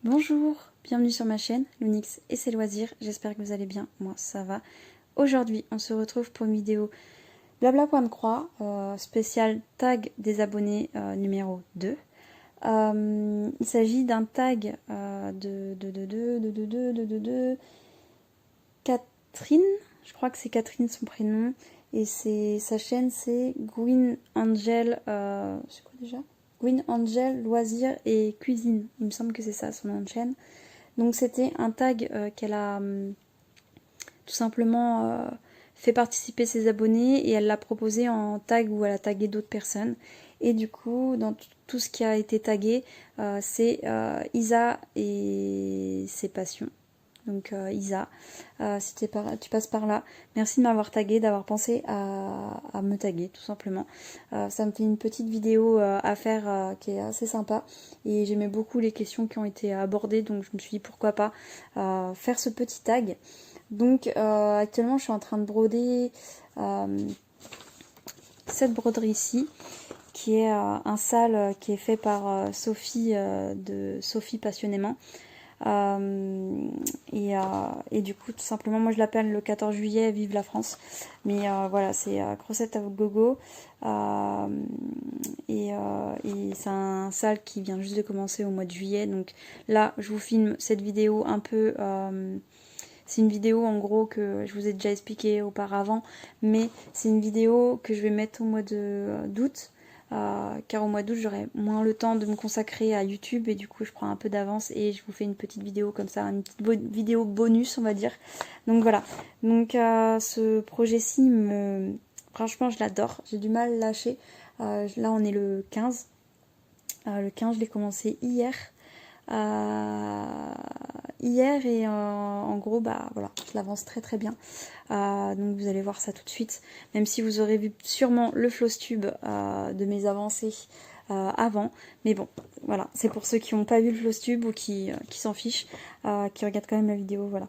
Bonjour, bienvenue sur ma chaîne, Lunix et ses loisirs, j'espère que vous allez bien, moi ça va. Aujourd'hui, on se retrouve pour une vidéo blabla point de croix, spécial tag des abonnés numéro 2. Il s'agit d'un tag de Catherine, je crois que c'est Catherine son prénom, et sa chaîne c'est Gwyn Angel, c'est quoi déjà Gwyn Angel Loisirs et Cuisine, il me semble que c'est ça son nom de chaîne. Donc c'était un tag qu'elle a tout simplement fait participer ses abonnés et elle l'a proposé en tag où elle a tagué d'autres personnes. Et du coup, dans tout ce qui a été tagué, c'est Isa et ses passions. Donc Isa, si tu passes par là, merci de m'avoir tagué, d'avoir pensé à me taguer tout simplement. Ça me fait une petite vidéo à faire qui est assez sympa et j'aimais beaucoup les questions qui ont été abordées, donc je me suis dit pourquoi pas faire ce petit tag. Donc actuellement je suis en train de broder cette broderie ici qui est un sale qui est fait par Sophie de Sophie Passionnément. Et du coup tout simplement moi je l'appelle le 14 juillet vive la France, mais voilà, c'est Crocette à gogo, et c'est un sale qui vient juste de commencer au mois de juillet. Donc là je vous filme cette vidéo un peu c'est une vidéo en gros que je vous ai déjà expliqué auparavant, mais c'est une vidéo que je vais mettre au mois d'août, car au mois d'août j'aurai moins le temps de me consacrer à YouTube et du coup je prends un peu d'avance et je vous fais une petite vidéo comme ça, une petite vidéo bonus on va dire. Donc voilà, donc ce projet-ci, franchement je l'adore, j'ai du mal à lâcher. Là on est le 15, le 15 je l'ai commencé hier. Hier et en gros bah voilà, je l'avance très très bien. Donc vous allez voir ça tout de suite, même si vous aurez vu sûrement le flosstube de mes avancées avant, mais bon voilà, c'est pour ceux qui n'ont pas vu le flosstube ou qui s'en fichent, qui regardent quand même la vidéo. Voilà.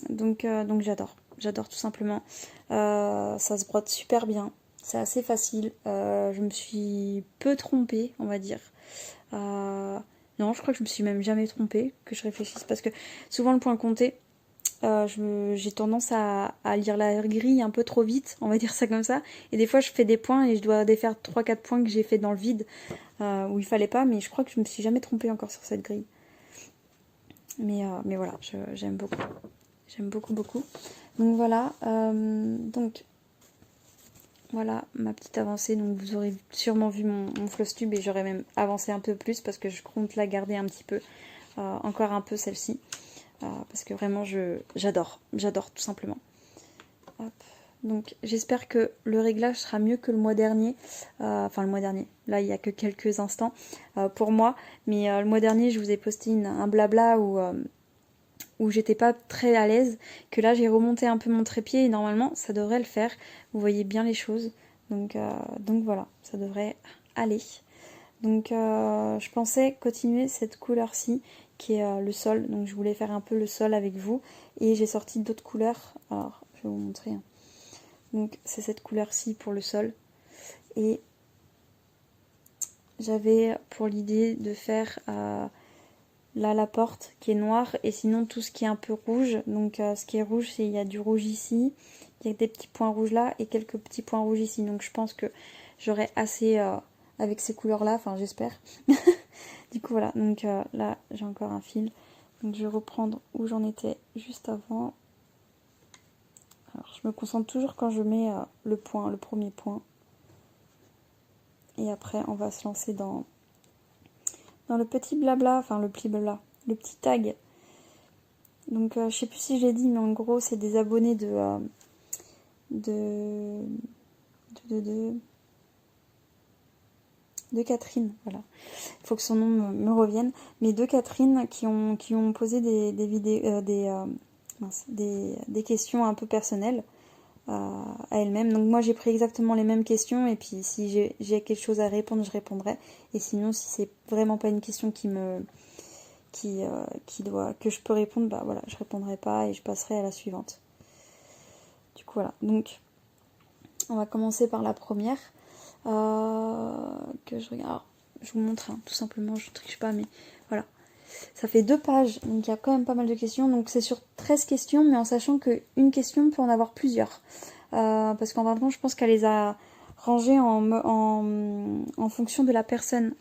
Donc j'adore tout simplement. Ça se brode super bien, c'est assez facile. Je me suis peu trompée on va dire. Non, je crois que je me suis même jamais trompée, que je réfléchisse, parce que souvent le point compté, j'ai tendance à lire la grille un peu trop vite, on va dire ça comme ça, et des fois je fais des points et je dois défaire 3-4 points que j'ai fait dans le vide, où il fallait pas, mais je crois que je me suis jamais trompée encore sur cette grille. Mais voilà, j'aime beaucoup. J'aime beaucoup, beaucoup. Donc voilà, voilà ma petite avancée. Donc vous aurez sûrement vu mon flosstube et j'aurais même avancé un peu plus parce que je compte la garder un petit peu, encore un peu celle-ci, parce que vraiment j'adore tout simplement. Hop. Donc j'espère que le réglage sera mieux que le mois dernier, enfin le mois dernier, là il n'y a que quelques instants pour moi, mais le mois dernier je vous ai posté un blabla où j'étais pas très à l'aise, que là j'ai remonté un peu mon trépied et normalement ça devrait le faire, vous voyez bien les choses, donc voilà, ça devrait aller. Donc je pensais continuer cette couleur-ci qui est le sol, donc je voulais faire un peu le sol avec vous et j'ai sorti d'autres couleurs, alors je vais vous montrer. Donc c'est cette couleur-ci pour le sol et j'avais pour l'idée de faire là la porte qui est noire et sinon tout ce qui est un peu rouge. Donc ce qui est rouge, c'est il y a du rouge ici, il y a des petits points rouges là et quelques petits points rouges ici. Donc je pense que j'aurai assez avec ces couleurs là, enfin j'espère. Du coup voilà, donc là j'ai encore un fil. Donc je vais reprendre où j'en étais juste avant. Alors je me concentre toujours quand je mets le premier point. Et après on va se lancer dans le petit blabla, enfin le petit blabla, le petit tag. Donc je sais plus si je l'ai dit, mais en gros c'est des abonnés de Catherine, voilà. Il faut que son nom me revienne. Mais de Catherine qui ont posé des vidéos, des questions un peu personnelles à elle-même. Donc moi j'ai pris exactement les mêmes questions et puis si j'ai quelque chose à répondre, je répondrai. Et sinon si c'est vraiment pas une question que je peux répondre, bah voilà, je répondrai pas et je passerai à la suivante. Du coup voilà. Donc on va commencer par la première. Que je regarde. Alors, je vous montre, hein, tout simplement, je triche pas, mais voilà. Ça fait 2 pages, donc il y a quand même pas mal de questions. Donc c'est sur 13 questions, mais en sachant qu'une question peut en avoir plusieurs. Parce qu'en fin de compte, je pense qu'elle les a rangées en fonction de la personne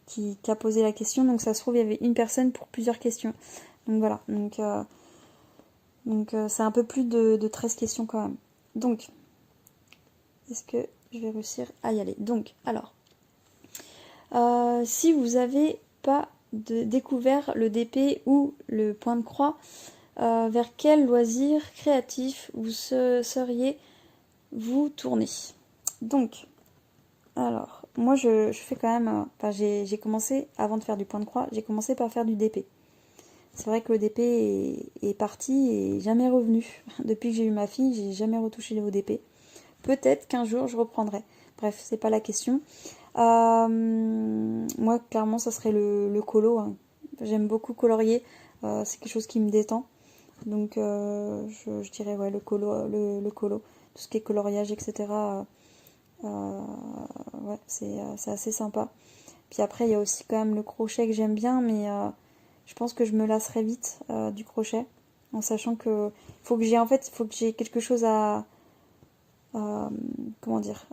qui a posé la question. Donc ça se trouve, il y avait une personne pour plusieurs questions. Donc voilà, donc c'est un peu plus de 13 questions quand même. Donc, est-ce que je vais réussir à y aller? Donc, alors, si vous avez pas découvert le DP ou le point de croix, vers quel loisir créatif vous seriez vous tourner? Donc, alors, moi je fais quand même, enfin j'ai commencé, avant de faire du point de croix, j'ai commencé par faire du DP. C'est vrai que le DP est parti et jamais revenu. Depuis que j'ai eu ma fille, j'ai jamais retouché au DP. Peut-être qu'un jour je reprendrai. Bref, c'est pas la question. Moi, clairement, ça serait le colo, hein. J'aime beaucoup colorier. C'est quelque chose qui me détend. Donc, je dirais ouais, le colo, le colo. Tout ce qui est coloriage, etc. Ouais, c'est assez sympa. Puis après, il y a aussi quand même le crochet que j'aime bien, mais je pense que je me lasserai vite du crochet, en sachant que faut que j'ai quelque chose à comment dire,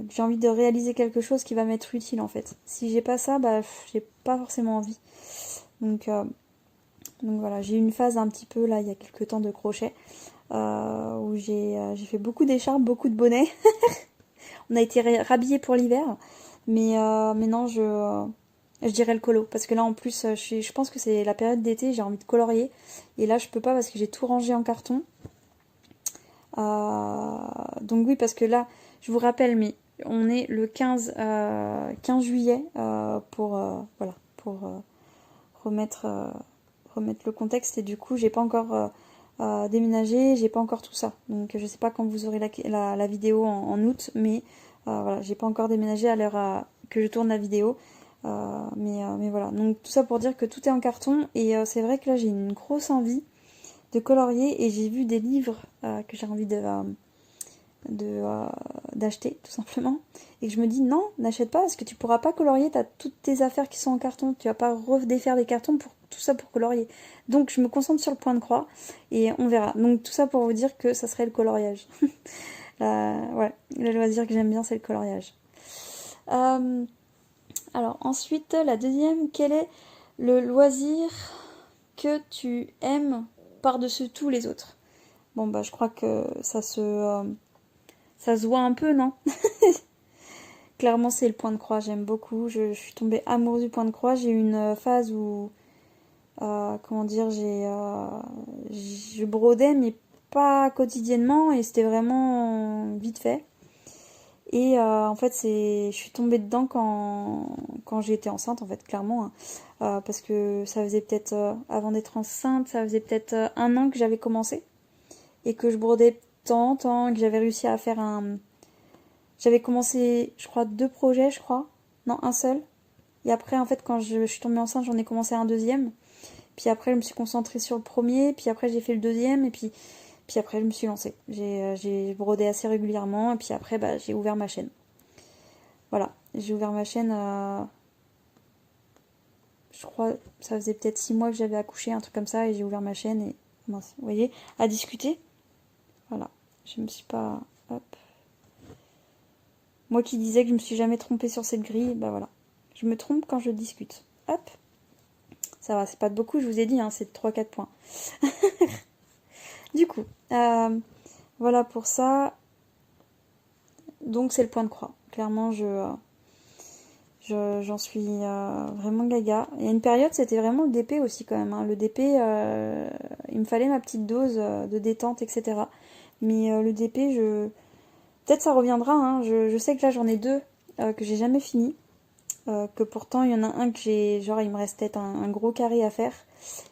j'ai envie de réaliser quelque chose qui va m'être utile en fait. Si j'ai pas ça, bah j'ai pas forcément envie. Donc, donc voilà, j'ai eu une phase un petit peu là il y a quelques temps de crochet où j'ai fait beaucoup d'écharpes, beaucoup de bonnets. On a été rhabillés pour l'hiver, mais non, je dirais le colo parce que là en plus je pense que c'est la période d'été, j'ai envie de colorier et là je peux pas parce que j'ai tout rangé en carton. Donc oui, parce que là, je vous rappelle, mais on est le 15 juillet voilà, pour remettre le contexte. Et du coup, j'ai pas encore déménagé, j'ai pas encore tout ça. Donc je sais pas quand vous aurez la vidéo en août, mais voilà, j'ai pas encore déménagé à l'heure que je tourne la vidéo. Mais voilà, donc tout ça pour dire que tout est en carton. Et c'est vrai que là, j'ai une grosse envie de colorier et j'ai vu des livres que j'ai envie d'acheter tout simplement et que je me dis non, n'achète pas parce que tu pourras pas colorier, t'as toutes tes affaires qui sont en carton, tu vas pas redéfaire des cartons pour tout ça pour colorier. Donc je me concentre sur le point de croix et on verra. Donc tout ça pour vous dire que ça serait le coloriage. Ouais, le loisir que j'aime bien c'est le coloriage. Alors ensuite la deuxième, quel est le loisir que tu aimes par-dessus tous les autres? Bon bah je crois que ça se voit un peu, non? Clairement c'est le point de croix, j'aime beaucoup. Je suis tombée amoureuse du point de croix. J'ai eu une phase où comment dire, je brodais mais pas quotidiennement et c'était vraiment vite fait. Et en fait je suis tombée dedans quand j'ai été enceinte en fait, clairement, hein. Parce que ça faisait peut-être, avant d'être enceinte, ça faisait peut-être 1 an que j'avais commencé. Et que je brodais de temps en temps, que j'avais réussi à faire J'avais commencé, je crois, 2 projets, je crois. Non, un seul. Et après, en fait, quand je suis tombée enceinte, j'en ai commencé un deuxième. Puis après, je me suis concentrée sur le premier. Puis après, j'ai fait le deuxième. Et puis après, je me suis lancée. J'ai brodé assez régulièrement. Et puis après, bah, j'ai ouvert ma chaîne. Voilà. J'ai ouvert ma chaîne, je crois, ça faisait peut-être 6 mois que j'avais accouché, un truc comme ça. Et j'ai ouvert ma chaîne. Et mince, vous voyez, à discuter. Voilà. Je me suis pas... Hop. Moi qui disais que je me suis jamais trompée sur cette grille, bah voilà. Je me trompe quand je discute. Hop. Ça va, c'est pas de beaucoup, je vous ai dit, hein, c'est de 3-4 points. Du coup, voilà pour ça. Donc c'est le point de croix. Clairement, j'en suis vraiment gaga. Il y a une période, c'était vraiment le DP aussi quand même, hein. Le DP, il me fallait ma petite dose de détente, etc. Mais le DP, peut-être ça reviendra, hein. Je sais que là j'en ai 2 que j'ai jamais fini. Que pourtant il y en a un que genre il me restait un gros carré à faire.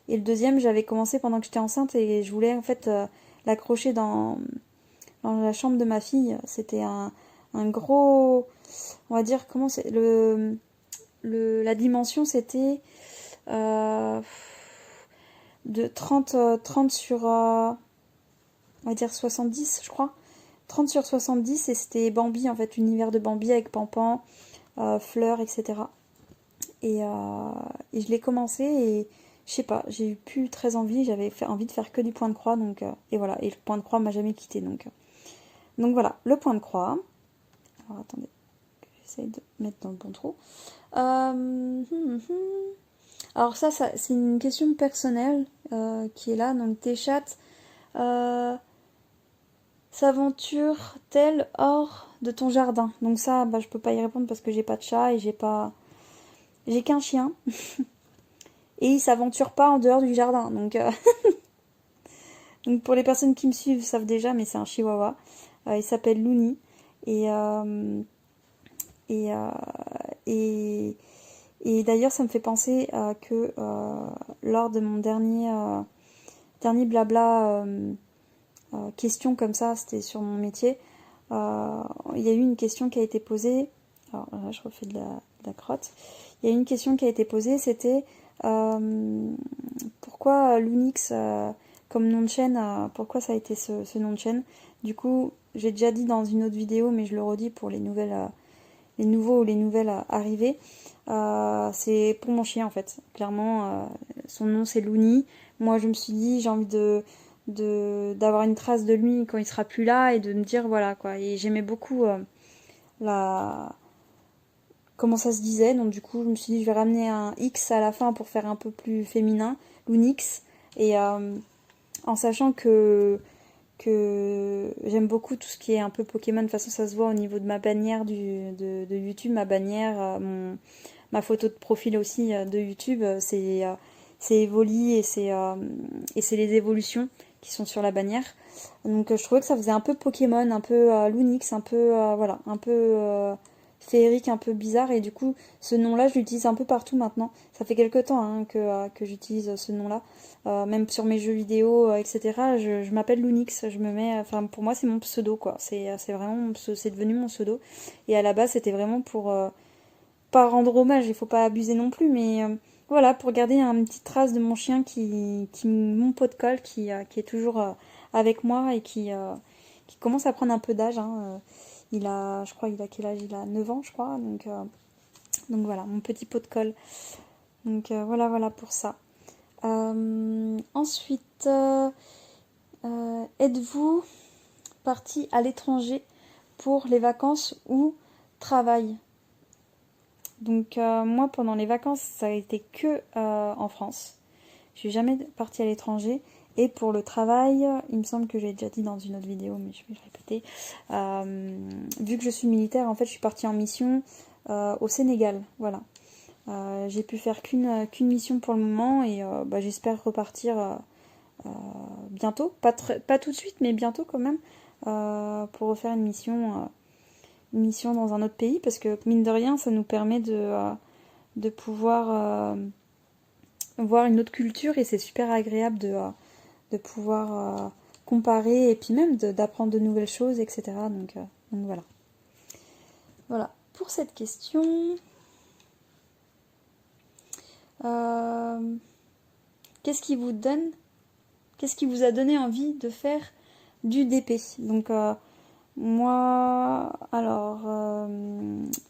Et le deuxième j'avais commencé pendant que j'étais enceinte et je voulais en fait l'accrocher dans la chambre de ma fille. C'était un gros, on va dire, comment c'est, la dimension c'était de 30 sur, on va dire 70 je crois. 30 sur 70 et c'était Bambi en fait, l'univers de Bambi avec Pampan, fleurs, etc. et je l'ai commencé et je sais pas, j'ai eu plus très envie, j'avais envie de faire que du point de croix, donc et voilà, et le point de croix m'a jamais quitté, donc voilà, le point de croix. Alors attendez, j'essaie de mettre dans le bon trou. Alors ça c'est une question personnelle qui est là, donc tes chattes s'aventurent-elles hors de ton jardin? Donc ça, bah, je peux pas y répondre parce que j'ai pas de chat et j'ai qu'un chien. Et il s'aventure pas en dehors du jardin. Donc pour les personnes qui me suivent savent déjà, mais c'est un chihuahua. Il s'appelle Looney. Et, euh, et, euh, et, et d'ailleurs, ça me fait penser que lors de mon dernier blabla question comme ça, c'était sur mon métier, il y a eu une question qui a été posée. Alors là, je refais de la crotte. Il y a eu une question qui a été posée, c'était pourquoi Lunix comme nom de chaîne, pourquoi ça a été ce nom de chaîne. Du coup, j'ai déjà dit dans une autre vidéo, mais je le redis pour les nouveaux ou les nouvelles arrivées. C'est pour mon chien en fait. Clairement, son nom c'est Looney. Moi, je me suis dit, j'ai envie d'avoir une trace de lui quand il sera plus là et de me dire voilà quoi. Et j'aimais beaucoup comment ça se disait, donc du coup je me suis dit je vais ramener un X à la fin pour faire un peu plus féminin, Lunix, et en sachant que j'aime beaucoup tout ce qui est un peu Pokémon. De toute façon ça se voit au niveau de ma bannière de YouTube, ma bannière, ma photo de profil aussi de YouTube, c'est Evoli et c'est les évolutions qui sont sur la bannière. Donc je trouvais que ça faisait un peu Pokémon, un peu Lunix, un peu voilà, un peu féerique, un peu bizarre, et du coup ce nom-là je l'utilise un peu partout maintenant. Ça fait quelques temps hein, que j'utilise ce nom-là, même sur mes jeux vidéo, etc. Je m'appelle Lunix, je me mets, enfin pour moi c'est mon pseudo quoi. C'est vraiment c'est devenu mon pseudo. Et à la base c'était vraiment pour pas rendre hommage, il faut pas abuser non plus, mais voilà, pour garder une petite trace de mon chien mon pot de colle, qui est toujours avec moi et qui commence à prendre un peu d'âge. Hein. Je crois, il a quel âge? Il a 9 ans, je crois. Donc voilà, mon petit pot de colle. Donc voilà pour ça. Ensuite, êtes-vous parti à l'étranger pour les vacances ou travail? Donc moi pendant les vacances ça a été que en France. Je suis jamais partie à l'étranger. Et pour le travail, il me semble que j'ai déjà dit dans une autre vidéo, mais je vais le répéter. Vu que je suis militaire, en fait je suis partie en mission au Sénégal. Voilà. J'ai pu faire qu'une mission pour le moment et bah, j'espère repartir bientôt. Pas tout de suite, mais bientôt quand même. Pour refaire une mission dans un autre pays, parce que mine de rien ça nous permet de pouvoir voir une autre culture et c'est super agréable de pouvoir comparer et puis même d'apprendre de nouvelles choses, etc. Donc voilà. Voilà pour cette question. Qu'est-ce qui vous a donné envie de faire du DP? Donc moi, alors,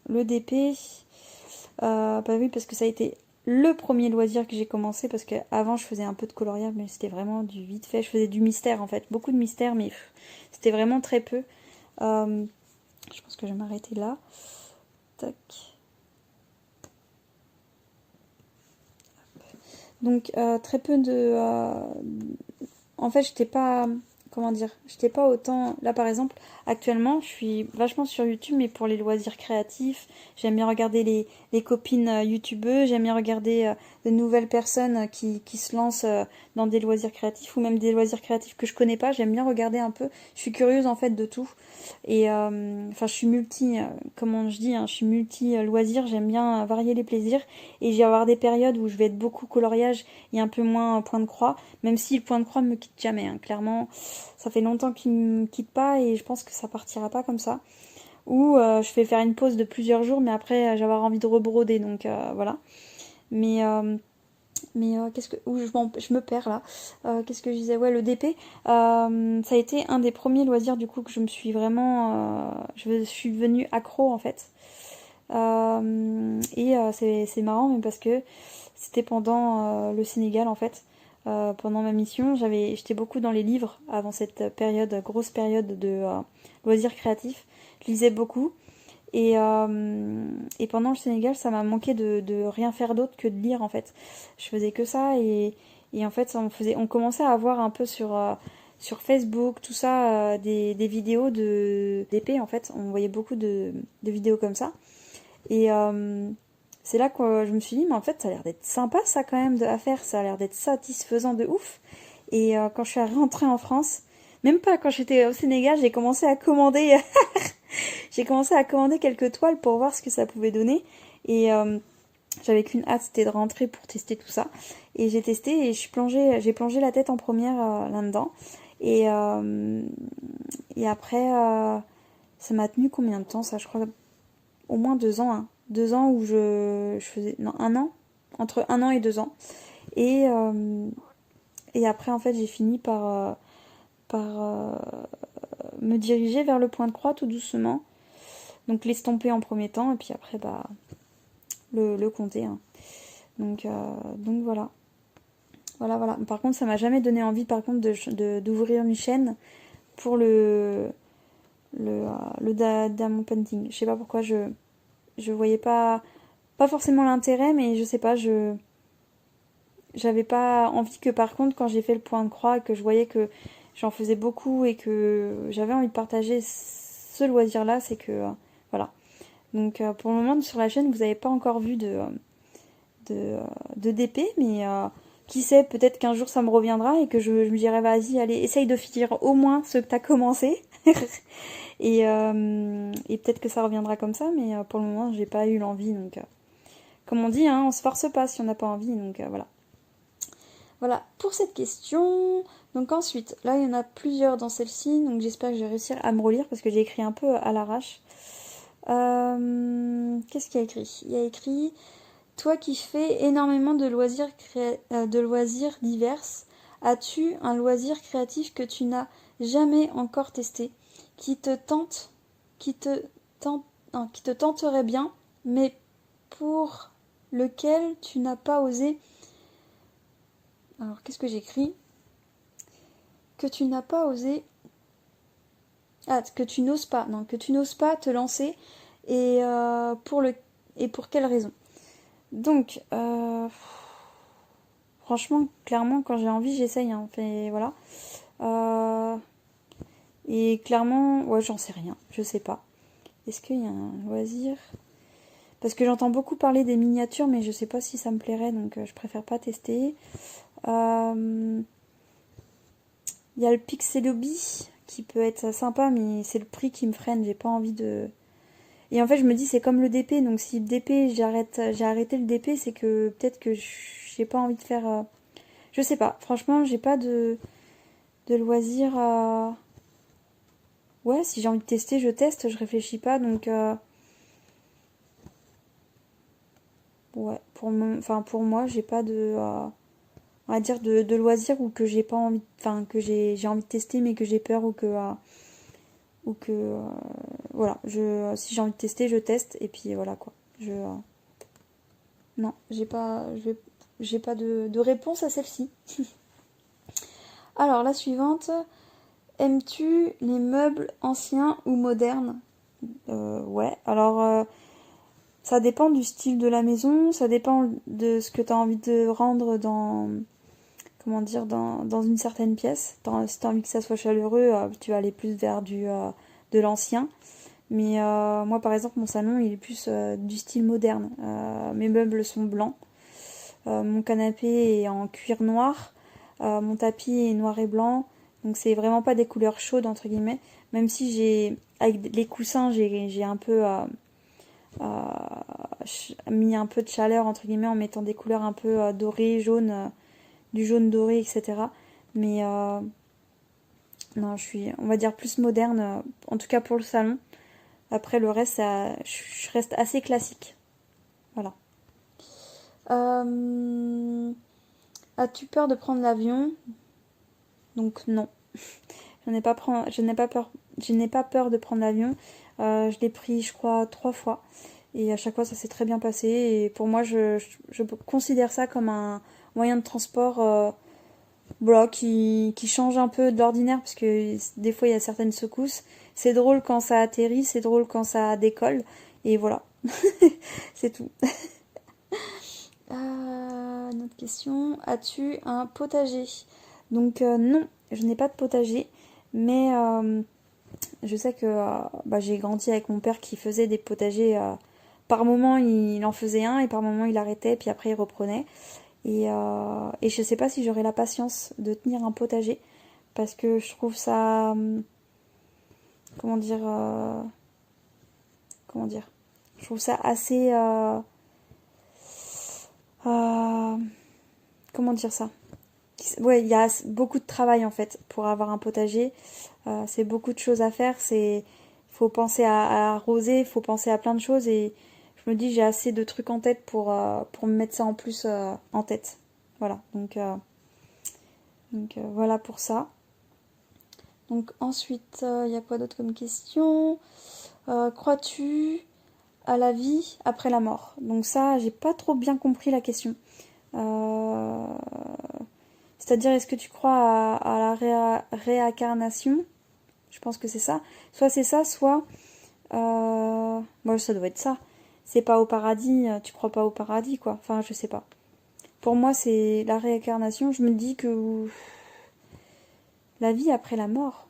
le DP, bah oui, parce que ça a été le premier loisir que j'ai commencé, parce qu'avant je faisais un peu de coloriage, mais c'était vraiment du vite fait. Je faisais du mystère en fait, beaucoup de mystère, mais c'était vraiment très peu. Je pense que je vais m'arrêter là. Tac. Donc très peu en fait, j'étais pas... Comment dire? J'étais pas autant... Là, par exemple, actuellement, je suis vachement sur YouTube, mais pour les loisirs créatifs. J'aime bien regarder les copines youtubeuses. J'aime bien regarder de nouvelles personnes qui se lancent dans des loisirs créatifs, ou même des loisirs créatifs que je connais pas. J'aime bien regarder un peu. Je suis curieuse, en fait, de tout. Et, enfin, je suis comment je dis, hein, je suis multi-loisirs. J'aime bien varier les plaisirs. Et j'ai avoir des périodes où je vais être beaucoup coloriage et un peu moins point de croix. Même si le point de croix me quitte jamais, hein. Clairement, ça fait longtemps qu'il me quitte pas et je pense que ça partira pas comme ça. Ou je vais faire une pause de plusieurs jours, mais après j'ai avoir envie de rebroder, donc voilà. Mais qu'est-ce que... Où je me perds là. Qu'est-ce que je disais? Ouais, le DP, ça a été un des premiers loisirs du coup que je me suis vraiment... je suis devenue accro en fait. C'est marrant, mais parce que c'était pendant le Sénégal en fait. Pendant ma mission, j'étais beaucoup dans les livres avant cette période, grosse période de loisirs créatifs. Je lisais beaucoup. Et pendant le Sénégal, ça m'a manqué de rien faire d'autre que de lire en fait. Je faisais que ça et en fait, on commençait à avoir un peu sur Facebook, tout ça, des vidéos d'épée en fait. On voyait beaucoup de vidéos comme ça. Et c'est là que je me suis dit, mais en fait, ça a l'air d'être sympa ça quand même à faire. Ça a l'air d'être satisfaisant de ouf. Et quand je suis rentrée en France, même pas quand j'étais au Sénégal, j'ai commencé à commander. J'ai commencé à commander quelques toiles pour voir ce que ça pouvait donner. Et j'avais qu'une hâte, c'était de rentrer pour tester tout ça. Et j'ai testé et j'ai plongé la tête en première là-dedans. Et après, ça m'a tenu combien de temps ça? Je crois au moins 2 ans. Hein. 2 ans où je faisais... Non, 1 an. Entre 1 an et 2 ans. Et après, en fait, j'ai fini par me diriger vers le point de croix tout doucement. Donc l'estomper en premier temps et puis après bah le compter. Hein. Donc voilà. Voilà. Par contre, ça m'a jamais donné envie par contre d'ouvrir une chaîne pour le diamond painting. Je sais pas pourquoi je voyais pas forcément l'intérêt, mais je sais pas, j'avais pas envie que par contre quand j'ai fait le point de croix et que je voyais que j'en faisais beaucoup et que j'avais envie de partager ce loisir là, c'est que voilà. Donc pour le moment sur la chaîne vous n'avez pas encore vu de DP, mais qui sait, peut-être qu'un jour ça me reviendra et que je me dirai vas-y, allez, essaye de finir au moins ce que t'as commencé. et peut-être que ça reviendra comme ça, mais pour le moment j'ai pas eu l'envie. Donc comme on dit, hein, on se force pas si on n'a pas envie, donc voilà. Voilà pour cette question. Donc ensuite, là il y en a plusieurs dans celle-ci, donc j'espère que je vais réussir à me relire parce que j'ai écrit un peu à l'arrache. Qu'est-ce qu'il y a écrit? Il y a écrit toi qui fais énormément de loisirs divers, as-tu un loisir créatif que tu n'as jamais encore testé, qui te tente, qui te tenterait bien, mais pour lequel tu n'as pas osé. Alors qu'est-ce que j'écris? Que tu n'as pas osé. Ah, que tu n'oses pas. Non, que tu n'oses pas te lancer. Et pour quelle raison? Donc, franchement, clairement, quand j'ai envie, j'essaye. Hein, voilà. Et clairement, ouais, j'en sais rien. Je sais pas. Est-ce qu'il y a un loisir? Parce que j'entends beaucoup parler des miniatures, mais je sais pas si ça me plairait, donc je préfère pas tester. Il y a le Pixelobby qui peut être sympa, mais c'est le prix qui me freine. J'ai pas envie de. Et en fait, je me dis, c'est comme le DP. Donc, si le DP, j'ai arrêté le DP, c'est que peut-être que j'ai pas envie de faire. Je sais pas. Franchement, j'ai pas de loisir à. Ouais, si j'ai envie de tester, je teste. Je réfléchis pas. Donc, ouais, pour moi, j'ai pas de. On va dire de loisir ou que j'ai pas envie. Enfin, que j'ai envie de tester, mais que j'ai peur ou que. Voilà, si j'ai envie de tester, je teste et puis voilà quoi. Non, j'ai pas de réponse à celle-ci. Alors la suivante, aimes-tu les meubles anciens ou modernes? Ouais, alors ça dépend du style de la maison, ça dépend de ce que tu as envie de rendre comment dire, dans une certaine pièce. Si tu as envie que ça soit chaleureux, tu vas aller plus vers de l'ancien. Mais moi, par exemple, mon salon, il est plus du style moderne. Mes meubles sont blancs. Mon canapé est en cuir noir. Mon tapis est noir et blanc. Donc, c'est vraiment pas des couleurs chaudes, entre guillemets. Même si avec les coussins, j'ai un peu mis un peu de chaleur, entre guillemets, en mettant des couleurs un peu dorées, jaunes, du jaune doré, etc. Mais non, je suis, on va dire, plus moderne, en tout cas pour le salon. Après, le reste, je reste assez classique. Voilà. As-tu peur de prendre l'avion? Donc non. Je n'ai pas peur de prendre l'avion. Je l'ai pris, je crois, 3 fois. Et à chaque fois, ça s'est très bien passé. Et pour moi, je considère ça comme un moyen de transport voilà, qui change un peu de l'ordinaire, parce que des fois, il y a certaines secousses. C'est drôle quand ça atterrit, c'est drôle quand ça décolle. Et voilà, c'est tout. Une autre question. As-tu un potager? Donc non, je n'ai pas de potager, mais je sais que bah, j'ai grandi avec mon père qui faisait des potagers. Par moment, il en faisait un et par moment, il arrêtait, puis après, il reprenait. Et je sais pas si j'aurai la patience de tenir un potager parce que je trouve ça, comment dire, comment dire, je trouve ça assez, euh, comment dire ça. Ouais, il y a beaucoup de travail en fait pour avoir un potager. C'est beaucoup de choses à faire. Faut penser à arroser, il faut penser à plein de choses et je me dis j'ai assez de trucs en tête pour me mettre ça en plus en tête. Voilà, donc voilà pour ça. Donc ensuite, il y a quoi d'autre comme question? Crois-tu à la vie après la mort? Donc ça, j'ai pas trop bien compris la question. Euh, C'est-à-dire, est-ce que tu crois à la réincarnation? Je pense que c'est ça. Soit c'est ça, soit... Bon, ça doit être ça. C'est pas au paradis, tu crois pas au paradis, quoi. Enfin, je sais pas. Pour moi, c'est la réincarnation. Je me dis que la vie après la mort,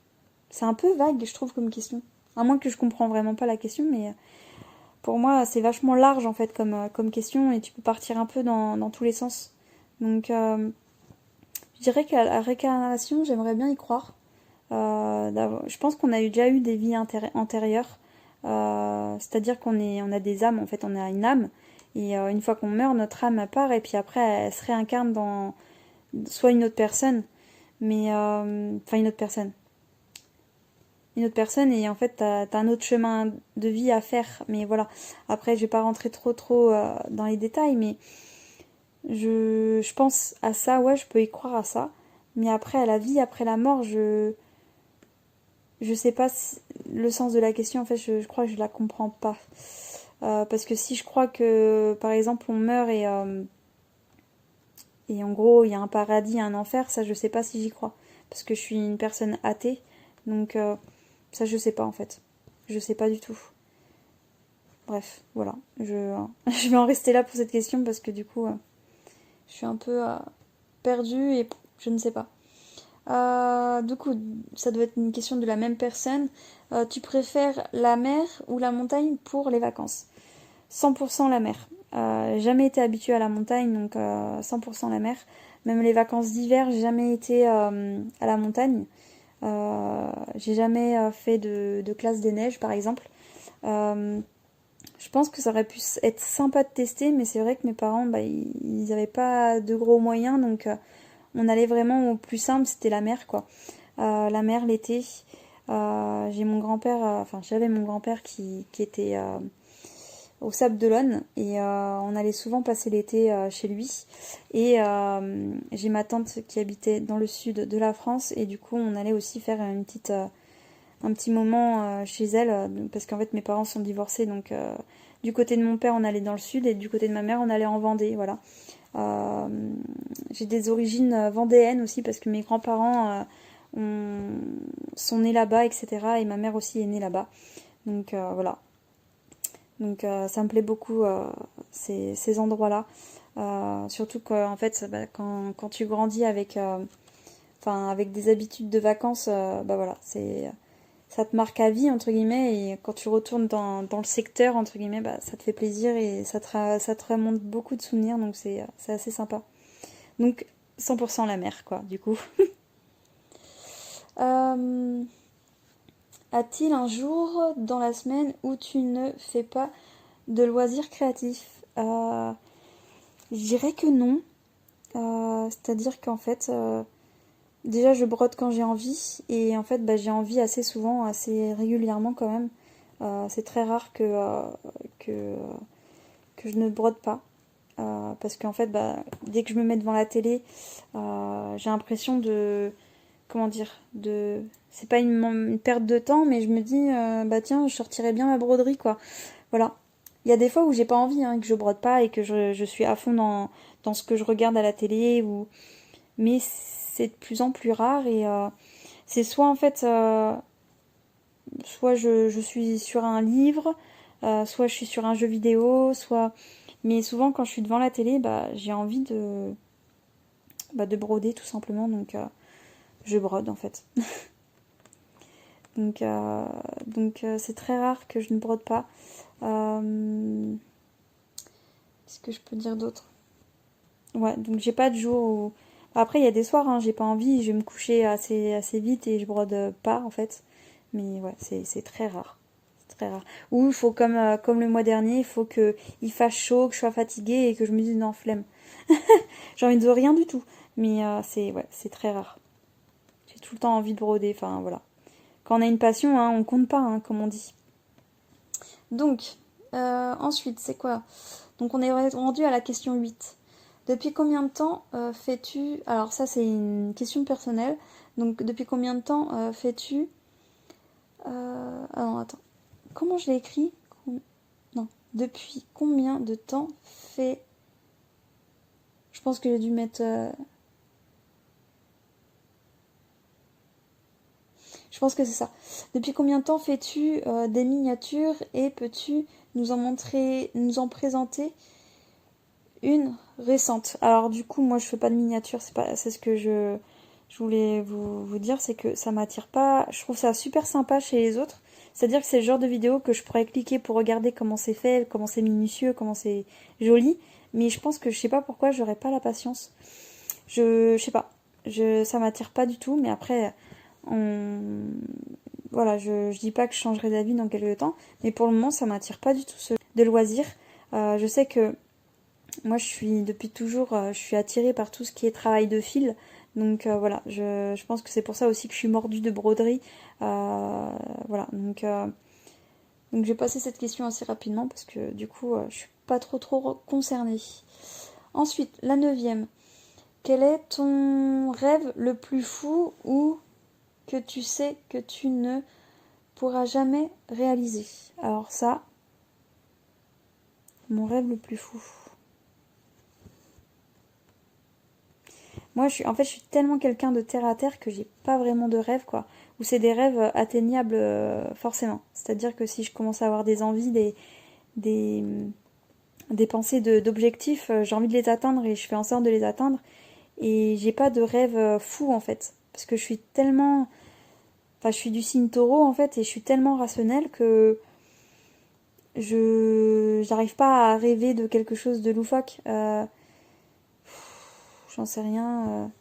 c'est un peu vague, je trouve, comme question. À moins que je comprends vraiment pas la question, mais pour moi, c'est vachement large, en fait, comme question, et tu peux partir un peu dans tous les sens. Donc, je dirais qu'à la réincarnation, j'aimerais bien y croire. Je pense qu'on a déjà eu des vies antérieures. C'est-à-dire on a des âmes, en fait, on a une âme. Et une fois qu'on meurt, notre âme part, et puis après, elle se réincarne dans soit une autre personne, mais enfin une autre personne. Une autre personne, et en fait, t'as un autre chemin de vie à faire. Mais voilà. Après, je vais pas rentrer trop dans les détails, mais je pense à ça, ouais, je peux y croire à ça. Mais après, à la vie, après la mort, je sais pas le sens de la question, en fait, je crois que je la comprends pas. Parce que si je crois que, par exemple, on meurt et en gros, il y a un paradis, un enfer, ça, je sais pas si j'y crois. Parce que je suis une personne athée, donc ça, je sais pas, en fait. Je sais pas du tout. Bref, voilà. Je vais en rester là pour cette question parce que du coup, je suis un peu perdue et je ne sais pas. Du coup, ça doit être une question de la même personne. Tu préfères la mer ou la montagne pour les vacances? 100% la mer. Jamais été habituée à la montagne, donc 100% la mer. Même les vacances d'hiver, j'ai jamais été à la montagne. J'ai jamais fait de classe des neiges, par exemple. Euh, je pense que ça aurait pu être sympa de tester, mais c'est vrai que mes parents, bah, ils n'avaient pas de gros moyens, donc on allait vraiment au plus simple, c'était la mer, quoi. La mer l'été. J'ai mon grand-père, enfin j'avais mon grand-père qui était au Sable d'Olonne et on allait souvent passer l'été chez lui. Et j'ai ma tante qui habitait dans le sud de la France et du coup on allait aussi faire un petit moment chez elle parce qu'en fait mes parents sont divorcés donc du côté de mon père on allait dans le sud et du côté de ma mère on allait en Vendée, voilà. Euh, j'ai des origines vendéennes aussi parce que mes grands-parents sont nés là-bas, etc. Et ma mère aussi est née là-bas. Donc voilà. Donc ça me plaît beaucoup ces endroits-là. Surtout qu'en fait, bah, quand tu grandis avec des habitudes de vacances, bah voilà, ça te marque à vie, entre guillemets, et quand tu retournes dans le secteur, entre guillemets, bah, ça te fait plaisir et ça te remonte beaucoup de souvenirs, donc c'est assez sympa. Donc 100% la mer, quoi, du coup. Euh, A-t-il un jour dans la semaine où tu ne fais pas de loisirs créatifs? Je dirais que non. C'est-à-dire qu'en fait, déjà je brode quand j'ai envie et en fait bah, j'ai envie assez souvent, assez régulièrement quand même. C'est très rare que, que je ne brode pas. Parce qu'en fait, bah, dès que je me mets devant la télé, j'ai l'impression de... Comment dire de... C'est pas une perte de temps, mais je me dis, bah tiens, je sortirais bien ma broderie, quoi. Voilà. Il y a des fois où j'ai pas envie, hein, que je brode pas et que je suis à fond dans ce que je regarde à la télé, mais c'est de plus en plus rare et c'est soit en fait, soit je suis sur un livre, soit je suis sur un jeu vidéo, soit... Mais souvent quand je suis devant la télé, bah, j'ai envie de broder tout simplement, donc je brode en fait. Donc c'est très rare que je ne brode pas. Qu'est-ce que je peux dire d'autre? Ouais, donc j'ai pas de jour où... Après, il y a des soirs, hein, j'ai pas envie, je vais me coucher assez vite et je brode pas, en fait. Mais ouais, c'est très rare. C'est très rare. Ou il faut, comme le mois dernier, il faut qu'il fasse chaud, que je sois fatiguée et que je me dise non, flemme. J'ai envie de rien du tout. Mais c'est très rare. J'ai tout le temps envie de broder, enfin voilà. Quand on a une passion, hein, on compte pas, hein, comme on dit. Donc, ensuite, c'est quoi? Donc on est rendu à la question 8. Depuis combien de temps fais-tu... Alors ça c'est une question personnelle. Donc depuis combien de temps fais-tu... Alors attends. Comment je l'ai écrit? Non. Depuis combien de temps fais... Je pense que j'ai dû mettre... Je pense que c'est ça. Depuis combien de temps fais-tu des miniatures et peux-tu nous en présenter une récente? Alors du coup, moi je fais pas de miniatures, c'est ce que je voulais vous dire, c'est que ça m'attire pas. Je trouve ça super sympa chez les autres. C'est-à-dire que c'est le genre de vidéo que je pourrais cliquer pour regarder comment c'est fait, comment c'est minutieux, comment c'est joli. Mais je pense que je sais pas pourquoi j'aurais pas la patience. Je sais pas. Ça m'attire pas du tout, mais après, voilà, je dis pas que je changerai d'avis dans quelques temps, mais pour le moment ça m'attire pas du tout de loisirs. Je sais que moi je suis depuis toujours, je suis attirée par tout ce qui est travail de fil, donc voilà, je pense que c'est pour ça aussi que je suis mordue de broderie. Voilà, donc je vais passer cette question assez rapidement parce que du coup je suis pas trop concernée. Ensuite, la 9e. Quel est ton rêve le plus fou ou que tu sais que tu ne pourras jamais réaliser? Alors ça, mon rêve le plus fou. Moi, je suis tellement quelqu'un de terre à terre que j'ai pas vraiment de rêve, quoi. Ou c'est des rêves atteignables forcément. C'est-à-dire que si je commence à avoir des envies, des, des pensées d'objectifs, j'ai envie de les atteindre et je fais en sorte de les atteindre. Et j'ai pas de rêve fou en fait. Parce que je suis tellement... Enfin, je suis du signe taureau en fait et je suis tellement rationnelle que j'arrive pas à rêver de quelque chose de loufoque. J'en sais rien.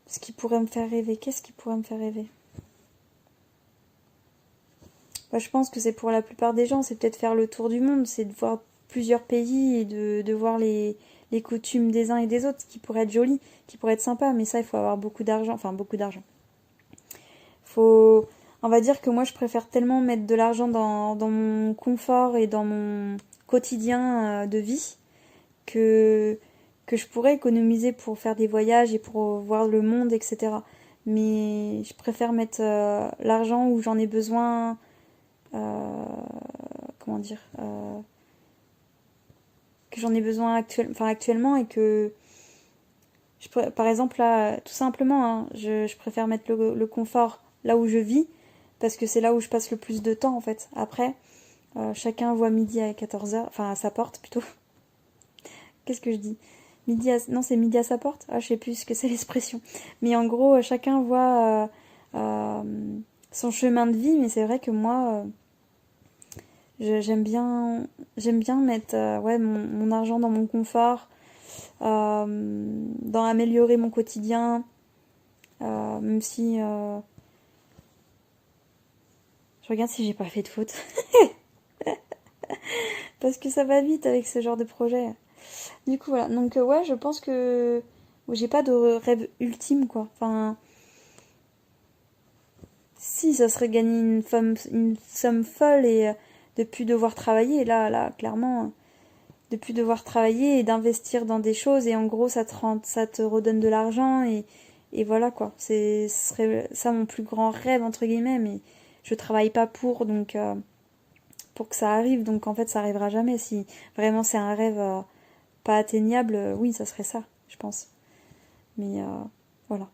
Ce qui pourrait me faire rêver. Qu'est-ce qui pourrait me faire rêver? Bah, je pense que c'est pour la plupart des gens, c'est peut-être faire le tour du monde, c'est de voir plusieurs pays et de voir les coutumes des uns et des autres, ce qui pourrait être joli, qui pourrait être sympa, mais ça, il faut avoir beaucoup d'argent, enfin beaucoup d'argent. Faut... On va dire que moi, je préfère tellement mettre de l'argent dans mon confort et dans mon quotidien de vie que, que je pourrais économiser pour faire des voyages et pour voir le monde, etc. Mais je préfère mettre l'argent où j'en ai besoin, comment dire, que j'en ai besoin actuellement et que, par exemple, là, tout simplement, hein, je préfère mettre le confort là où je vis parce que c'est là où je passe le plus de temps en fait. Après, chacun voit midi à 14h, enfin à sa porte plutôt. Qu'est-ce que je dis? Non, c'est midi à sa porte. Ah, je sais plus ce que c'est l'expression. Mais en gros, chacun voit son chemin de vie. Mais c'est vrai que moi, j'aime bien mettre ouais, mon argent dans mon confort, dans améliorer mon quotidien, même si je regarde si j'ai pas fait de faute. Parce que ça va vite avec ce genre de projet. Du coup, voilà. Donc, ouais, je pense que j'ai pas de rêve ultime, quoi. Enfin, si, ça serait gagner une somme folle et de plus devoir travailler. Là, clairement, de plus devoir travailler et d'investir dans des choses. Et en gros, ça te redonne de l'argent. Et voilà, quoi. Ce serait ça mon plus grand rêve, entre guillemets. Mais je travaille pas pour, donc pour que ça arrive, donc en fait ça arrivera jamais. Si vraiment c'est un rêve pas atteignable, oui, ça serait ça, je pense. Mais voilà.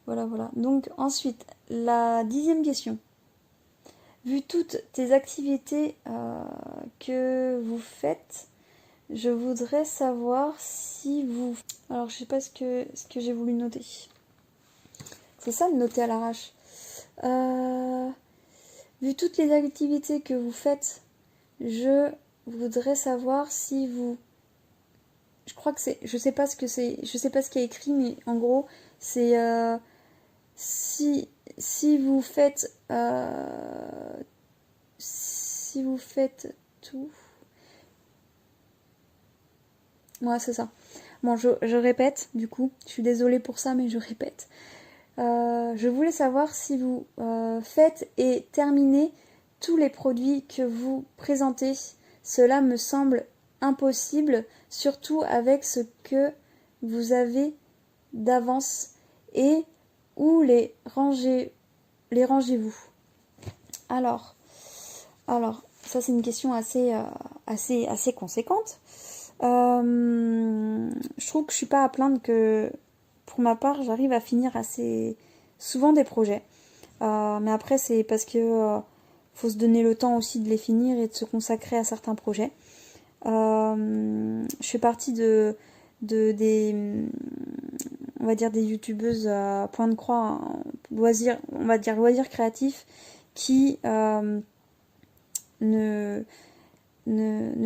Voilà. Donc ensuite, la 10e question. Vu toutes tes activités que vous faites, je voudrais savoir si vous... Alors, je sais pas ce que j'ai voulu noter. C'est ça de noter à l'arrache. Vu toutes les activités que vous faites, je voudrais savoir si vous... Je crois que c'est... Je sais pas ce que c'est... Je sais pas ce qu'il y a écrit, mais en gros, c'est... si vous faites... si vous faites tout... Ouais, c'est ça. Bon, je répète, du coup. Je suis désolée pour ça, mais je répète. Je voulais savoir si vous faites et terminez tous les produits que vous présentez. Cela me semble impossible, surtout avec ce que vous avez d'avance. Et où les rangez-vous? Alors, ça c'est une question assez conséquente. Je trouve que je suis pas à plaindre que, pour ma part, j'arrive à finir assez souvent des projets. Mais après, c'est parce que faut se donner le temps aussi de les finir et de se consacrer à certains projets. Je fais partie des on va dire des youtubeuses à point de croix, loisirs créatifs, qui ne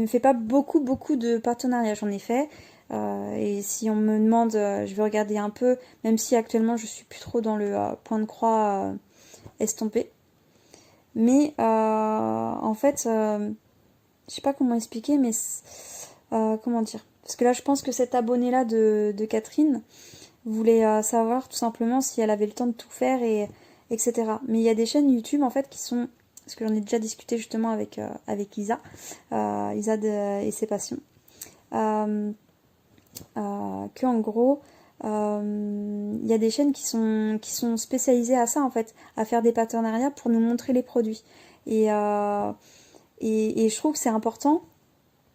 fait pas beaucoup de partenariats. J'en ai fait. Et si on me demande, je vais regarder un peu, même si actuellement je suis plus trop dans le point de croix estampé. Mais en fait, je sais pas comment expliquer, mais comment dire? Parce que là, je pense que cet abonné-là de Catherine voulait savoir tout simplement si elle avait le temps de tout faire, etc. Mais il y a des chaînes YouTube en fait qui sont... Parce que j'en ai déjà discuté justement avec Isa, et ses passions. Que en gros, il y a des chaînes qui sont spécialisées à ça en fait, à faire des partenariats pour nous montrer les produits. Et je trouve que c'est important,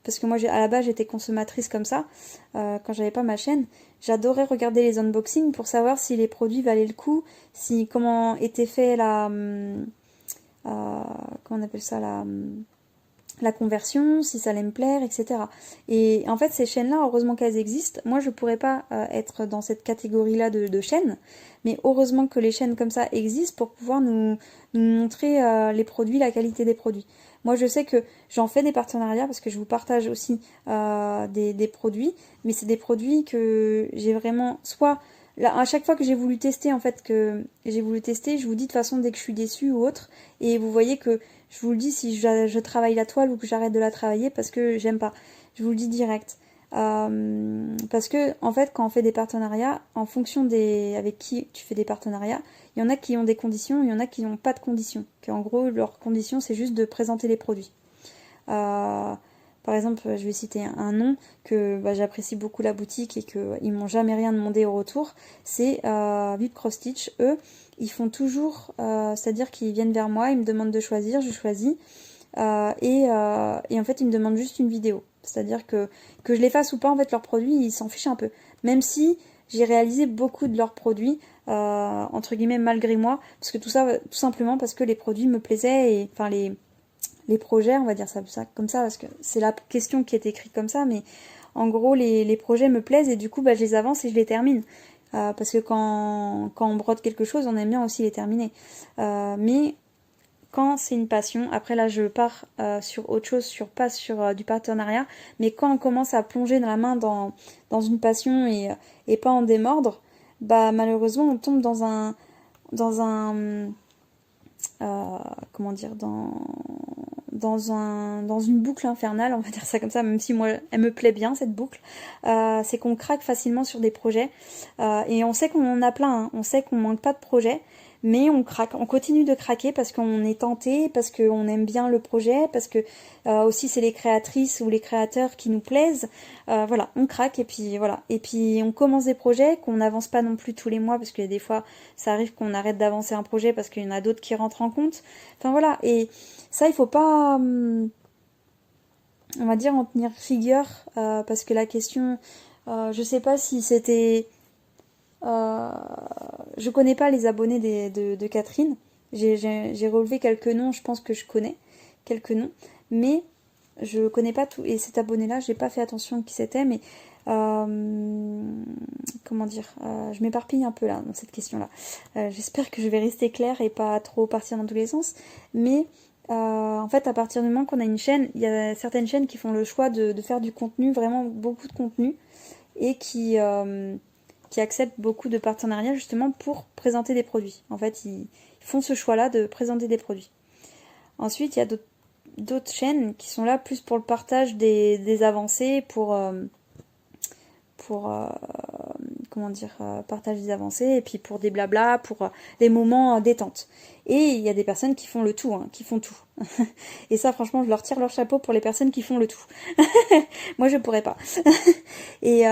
parce que moi à la base j'étais consommatrice comme ça, quand j'avais pas ma chaîne. J'adorais regarder les unboxings pour savoir si les produits valaient le coup, si comment était fait comment on appelle ça, la conversion, si ça allait me plaire, etc. Et en fait, ces chaînes-là, heureusement qu'elles existent. Moi, je pourrais pas être dans cette catégorie-là de chaînes, mais heureusement que les chaînes comme ça existent pour pouvoir nous montrer les produits, la qualité des produits. Moi, je sais que j'en fais des partenariats parce que je vous partage aussi des produits, mais c'est des produits que j'ai vraiment... Soit, là, à chaque fois que j'ai voulu tester, en fait, je vous dis de toute façon dès que je suis déçue ou autre, et vous voyez que je vous le dis si je travaille la toile ou que j'arrête de la travailler parce que j'aime pas. Je vous le dis direct. Parce que, en fait, quand on fait des partenariats, en fonction avec qui tu fais des partenariats, il y en a qui ont des conditions, il y en a qui n'ont pas de conditions. En gros, leur condition, c'est juste de présenter les produits. Par exemple, je vais citer un nom que j'apprécie beaucoup la boutique et qu'ils m'ont jamais rien demandé au retour. C'est VIP Cross Stitch. Eux, ils font toujours, c'est-à-dire qu'ils viennent vers moi, ils me demandent de choisir, je choisis. Et en fait, ils me demandent juste une vidéo. C'est-à-dire que je les fasse ou pas, en fait, leurs produits, ils s'en fichent un peu. Même si j'ai réalisé beaucoup de leurs produits, entre guillemets, malgré moi, parce que tout ça, tout simplement parce que les produits me plaisaient, et enfin les projets, on va dire ça comme ça, parce que c'est la question qui est écrite comme ça, mais en gros, les projets me plaisent, et du coup, je les avance et je les termine. Parce que quand on brode quelque chose, on aime bien aussi les terminer. Mais quand c'est une passion, après là je pars sur autre chose, pas sur du partenariat, mais quand on commence à plonger dans la main dans une passion et pas en démordre, malheureusement on tombe dans un comment dire, dans une boucle infernale, on va dire ça comme ça, même si moi elle me plaît bien cette boucle. C'est qu'on craque facilement sur des projets, et on sait qu'on en a plein, hein. On sait qu'on manque pas de projets, mais on craque, on continue de craquer parce qu'on est tenté, parce qu'on aime bien le projet, parce que aussi c'est les créatrices ou les créateurs qui nous plaisent. Voilà, on craque et puis voilà. Et puis on commence des projets qu'on n'avance pas non plus tous les mois parce qu'il y a des fois ça arrive qu'on arrête d'avancer un projet parce qu'il y en a d'autres qui rentrent en compte. Enfin voilà, et ça il faut pas, on va dire, en tenir rigueur parce que la question, je sais pas si c'était... je connais pas les abonnés de Catherine. J'ai relevé quelques noms, je pense que je connais quelques noms, mais je connais pas tout. Et cet abonné-là, j'ai pas fait attention qui c'était, mais comment dire, je m'éparpille un peu là dans cette question-là. J'espère que je vais rester claire et pas trop partir dans tous les sens, mais en fait, à partir du moment qu'on a une chaîne, il y a certaines chaînes qui font le choix de faire du contenu, vraiment beaucoup de contenu, et qui acceptent beaucoup de partenariats justement pour présenter des produits. En fait, ils font ce choix-là de présenter des produits. Ensuite, il y a d'autres chaînes qui sont là plus pour le partage des avancées, pour comment dire, partage des avancées, et puis pour des blablas, pour des moments détente. Et il y a des personnes qui font le tout, hein, qui font tout. Et ça, franchement, je leur tire leur chapeau pour les personnes qui font le tout. Moi, je pourrais pas. Et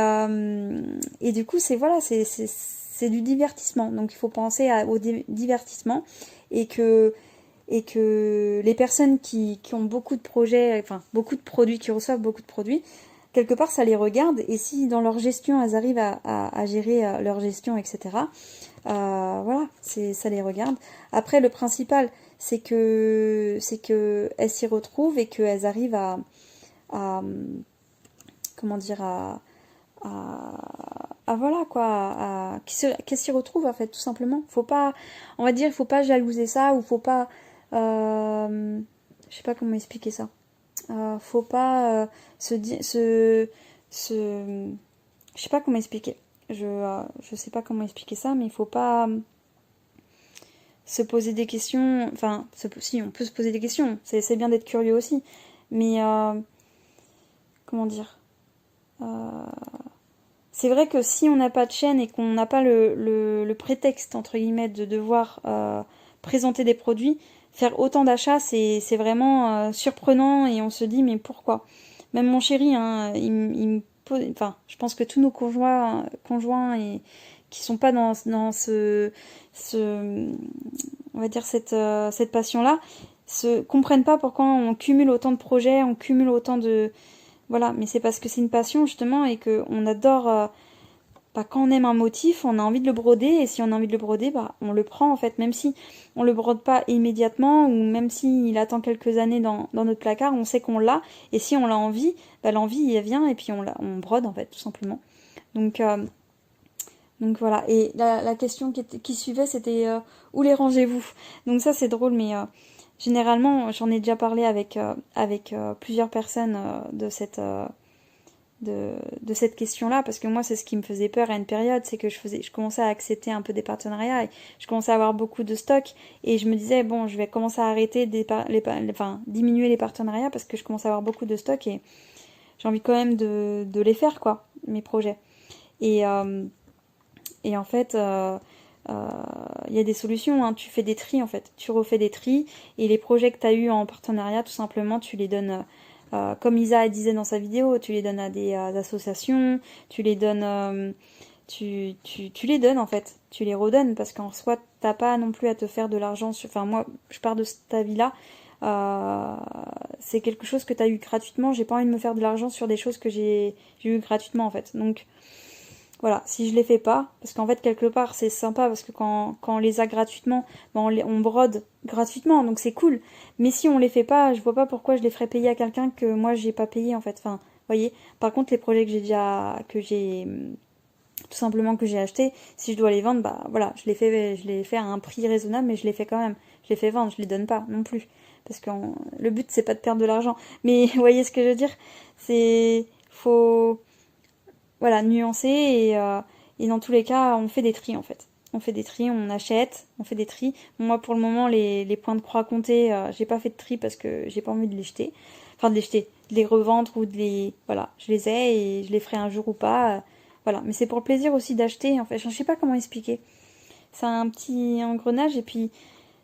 du coup, c'est voilà, c'est du divertissement. Donc, il faut penser au divertissement et que les personnes qui ont beaucoup de projets, enfin beaucoup de produits, qui reçoivent beaucoup de produits, quelque part ça les regarde, et si dans leur gestion elles arrivent à gérer leur gestion, etc., voilà, ça les regarde. Après, le principal, c'est que elles s'y retrouvent et qu'elles arrivent à comment dire, voilà quoi, qu'elles s'y retrouvent en fait, tout simplement. Faut pas, on va dire, il faut pas jalouser ça, ou faut pas, je sais pas comment expliquer ça. Faut pas je sais pas comment expliquer. Je sais pas comment expliquer ça, mais il faut pas se poser des questions. Enfin, si, on peut se poser des questions. C'est bien d'être curieux aussi. Mais comment dire, c'est vrai que si on n'a pas de chaîne et qu'on n'a pas le prétexte, entre guillemets, de devoir présenter des produits, faire autant d'achats, c'est vraiment surprenant, et on se dit mais pourquoi? Même mon chéri, hein, il me pose, enfin, je pense que tous nos conjoints et qui sont pas dans on va dire cette passion-là, se comprennent pas pourquoi on cumule autant de projets, on cumule autant de, voilà, mais c'est parce que c'est une passion justement, et que on adore. Quand on aime un motif, on a envie de le broder, et si on a envie de le broder, on le prend en fait, même si on le brode pas immédiatement, ou même s'il attend quelques années dans notre placard, on sait qu'on l'a, et si on l'a envie, l'envie elle vient, et puis on brode en fait, tout simplement. Donc voilà, et la question qui suivait, c'était où les rangez-vous? Donc ça c'est drôle, mais généralement j'en ai déjà parlé avec plusieurs personnes de cette question-là, parce que moi c'est ce qui me faisait peur à une période, c'est que je commençais à accepter un peu des partenariats, et je commençais à avoir beaucoup de stock, et je me disais bon, je vais commencer à arrêter diminuer les partenariats, parce que je commence à avoir beaucoup de stock, et j'ai envie quand même de les faire quoi, mes projets. Et en fait il y a des solutions, hein. Tu fais des tris en fait, tu refais des tris, et les projets que tu as eu en partenariat, tout simplement tu les donnes comme Isa disait dans sa vidéo, tu les donnes à des associations, tu les donnes, tu les donnes en fait, tu les redonnes, parce qu'en soi t'as pas non plus à te faire de l'argent enfin moi je pars de cet avis là, c'est quelque chose que t'as eu gratuitement, j'ai pas envie de me faire de l'argent sur des choses que j'ai eu gratuitement en fait, donc voilà, si je les fais pas, parce qu'en fait quelque part c'est sympa, parce que quand on les a gratuitement, on brode gratuitement, donc c'est cool. Mais si on les fait pas, je vois pas pourquoi je les ferais payer à quelqu'un que moi j'ai pas payé en fait. Enfin, voyez. Par contre, les projets tout simplement que j'ai acheté, si je dois les vendre, voilà, je les fais à un prix raisonnable, mais je les fais quand même. Je les fais vendre, je les donne pas non plus, parce que le but c'est pas de perdre de l'argent. Mais vous voyez ce que je veux dire, faut voilà, nuancer, et dans tous les cas, on fait des tris en fait. On fait des tris, on achète, on fait des tris. Moi, pour le moment, les points de croix comptés, j'ai pas fait de tri parce que j'ai pas envie de les jeter. Enfin, de les jeter, de les revendre, ou de les... Voilà, je les ai, et je les ferai un jour ou pas. Voilà, mais c'est pour le plaisir aussi d'acheter, en fait. Je sais pas comment expliquer. c'est un petit engrenage, et puis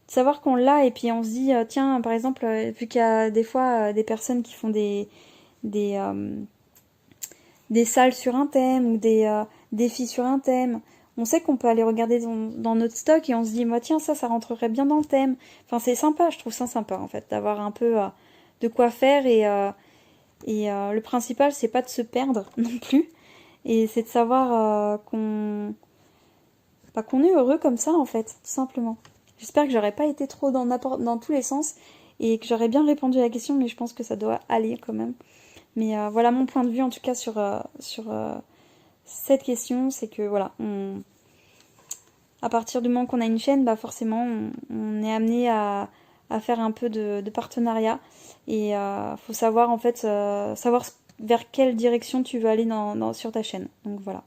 de savoir qu'on l'a, et puis on se dit, tiens, par exemple, vu qu'il y a des fois des personnes qui font des, des salles sur un thème, ou des défis sur un thème, on sait qu'on peut aller regarder dans notre stock, et on se dit, moi, tiens, ça rentrerait bien dans le thème. Enfin, c'est sympa, je trouve ça sympa, en fait, d'avoir un peu de quoi faire, et le principal, c'est pas de se perdre non plus, et c'est de savoir qu'on est heureux comme ça, en fait, tout simplement. J'espère que j'aurais pas été trop dans tous les sens, et que j'aurais bien répondu à la question, mais je pense que ça doit aller quand même. Mais voilà mon point de vue, en tout cas, sur cette question, c'est que voilà, à partir du moment qu'on a une chaîne, bah forcément, on est amené à faire un peu de partenariat, et faut savoir, en fait, savoir vers quelle direction tu veux aller sur ta chaîne. Donc voilà.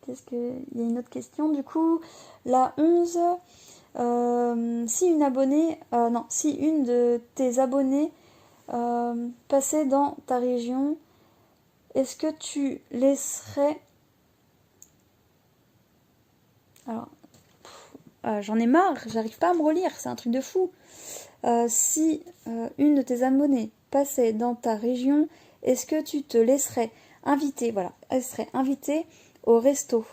Qu'est-ce que... Il y a une autre question, du coup. La 11, si une abonnée... non, si une de tes abonnés passait dans ta région, est-ce que tu laisserais... Alors, j'en ai marre, j'arrive pas à me relire, c'est un truc de fou. Si une de tes abonnées passait dans ta région, est-ce que tu te laisserais inviter, voilà, elle serait invitée au resto,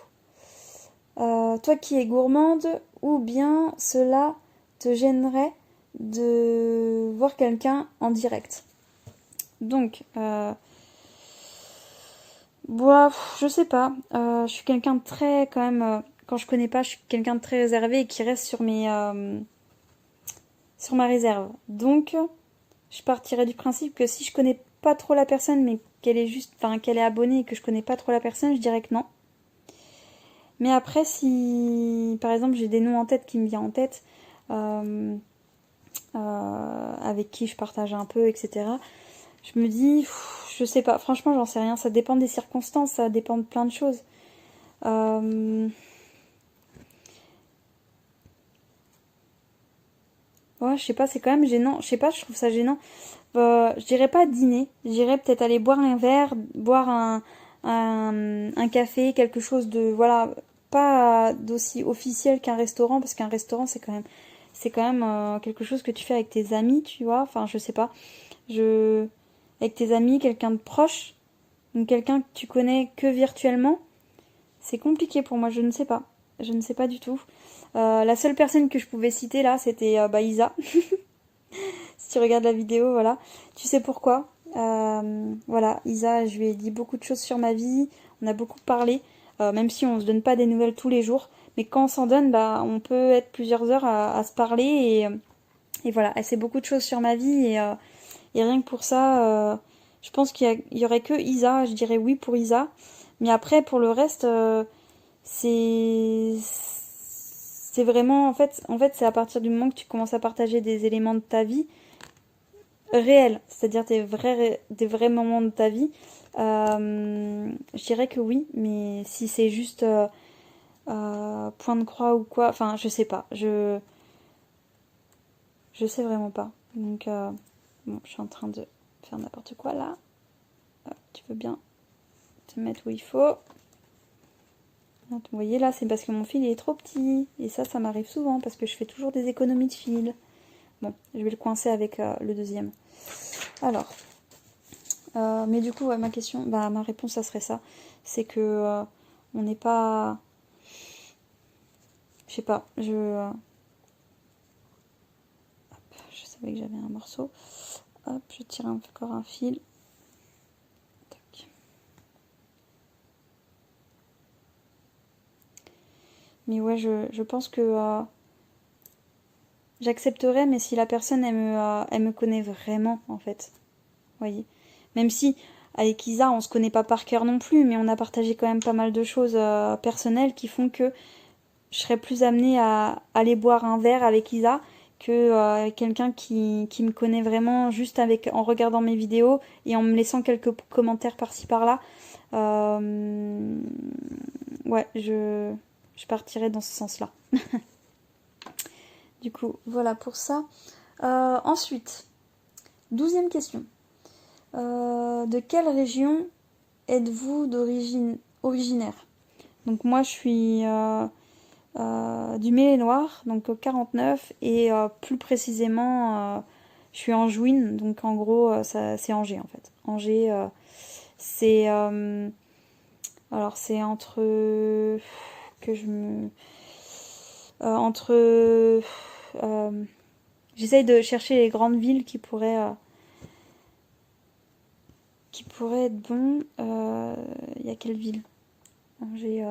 toi qui es gourmande, ou bien cela te gênerait de voir quelqu'un en direct. Donc, je sais pas, je suis quelqu'un de très, quand même, quand je connais pas, je suis quelqu'un de très réservé, et qui reste sur ma réserve. Donc, je partirais du principe que si je connais pas trop la personne, mais qu'elle est juste, enfin, qu'elle est abonnée et que je connais pas trop la personne, je dirais que non. Mais après, si par exemple j'ai des noms en tête qui me viennent en tête, avec qui je partage un peu, etc., je me dis, je sais pas, franchement, j'en sais rien. Ça dépend des circonstances, ça dépend de plein de choses. Ouais, je sais pas, c'est quand même gênant. Je sais pas, je trouve ça gênant. Je dirais pas dîner. Je dirais peut-être aller boire un verre, boire un café, quelque chose de, voilà, pas d'aussi officiel qu'un restaurant, parce qu'un restaurant, c'est quand même quelque chose que tu fais avec tes amis, tu vois. Enfin, je sais pas. Avec tes amis, quelqu'un de proche, donc quelqu'un que tu connais que virtuellement, c'est compliqué pour moi, je ne sais pas. Je ne sais pas du tout. La seule personne que je pouvais citer là, c'était Isa. Si tu regardes la vidéo, voilà. Tu sais pourquoi. Voilà, Isa, je lui ai dit beaucoup de choses sur ma vie. On a beaucoup parlé, même si on se donne pas des nouvelles tous les jours. Mais quand on s'en donne, bah, on peut être plusieurs heures à se parler. Et voilà, elle sait beaucoup de choses sur ma vie. Et rien que pour ça, je pense qu'il y aurait que Isa. Je dirais oui pour Isa. Mais après, pour le reste, c'est vraiment, en fait, c'est à partir du moment que tu commences à partager des éléments de ta vie réels, c'est-à-dire des vrais moments de ta vie, je dirais que oui, mais si c'est juste point de croix ou quoi, enfin, je sais pas, je sais vraiment pas. Donc, bon, je suis en train de faire n'importe quoi là. Tu veux bien te mettre où il faut. Vous voyez là, c'est parce que mon fil il est trop petit. Et ça m'arrive souvent parce que je fais toujours des économies de fil. Bon, je vais le coincer avec le deuxième. Alors, mais du coup, ouais, ma réponse, ça serait ça. C'est que on n'est pas... Je sais pas, je savais que j'avais un morceau. Hop, je tire encore un fil. Tac. Mais ouais, je pense que j'accepterais, mais si la personne, elle me connaît vraiment, en fait. Vous voyez. Même si, avec Isa, on se connaît pas par cœur non plus, mais on a partagé quand même pas mal de choses personnelles qui font que je serais plus amenée à aller boire un verre avec Isa que quelqu'un qui me connaît vraiment juste en regardant mes vidéos et en me laissant quelques commentaires par-ci par-là. Ouais, je partirais dans ce sens-là. Du coup, voilà pour ça. Ensuite, 12e question. De quelle région êtes-vous d'origine originaire? Donc moi je suis du Maine-et-Loire, donc 49, et plus précisément je suis angevine, donc en gros c'est Angers en fait. Angers c'est alors c'est entre que je me entre j'essaye de chercher les grandes villes qui pourraient être bon. Il y a quelle ville? Angers.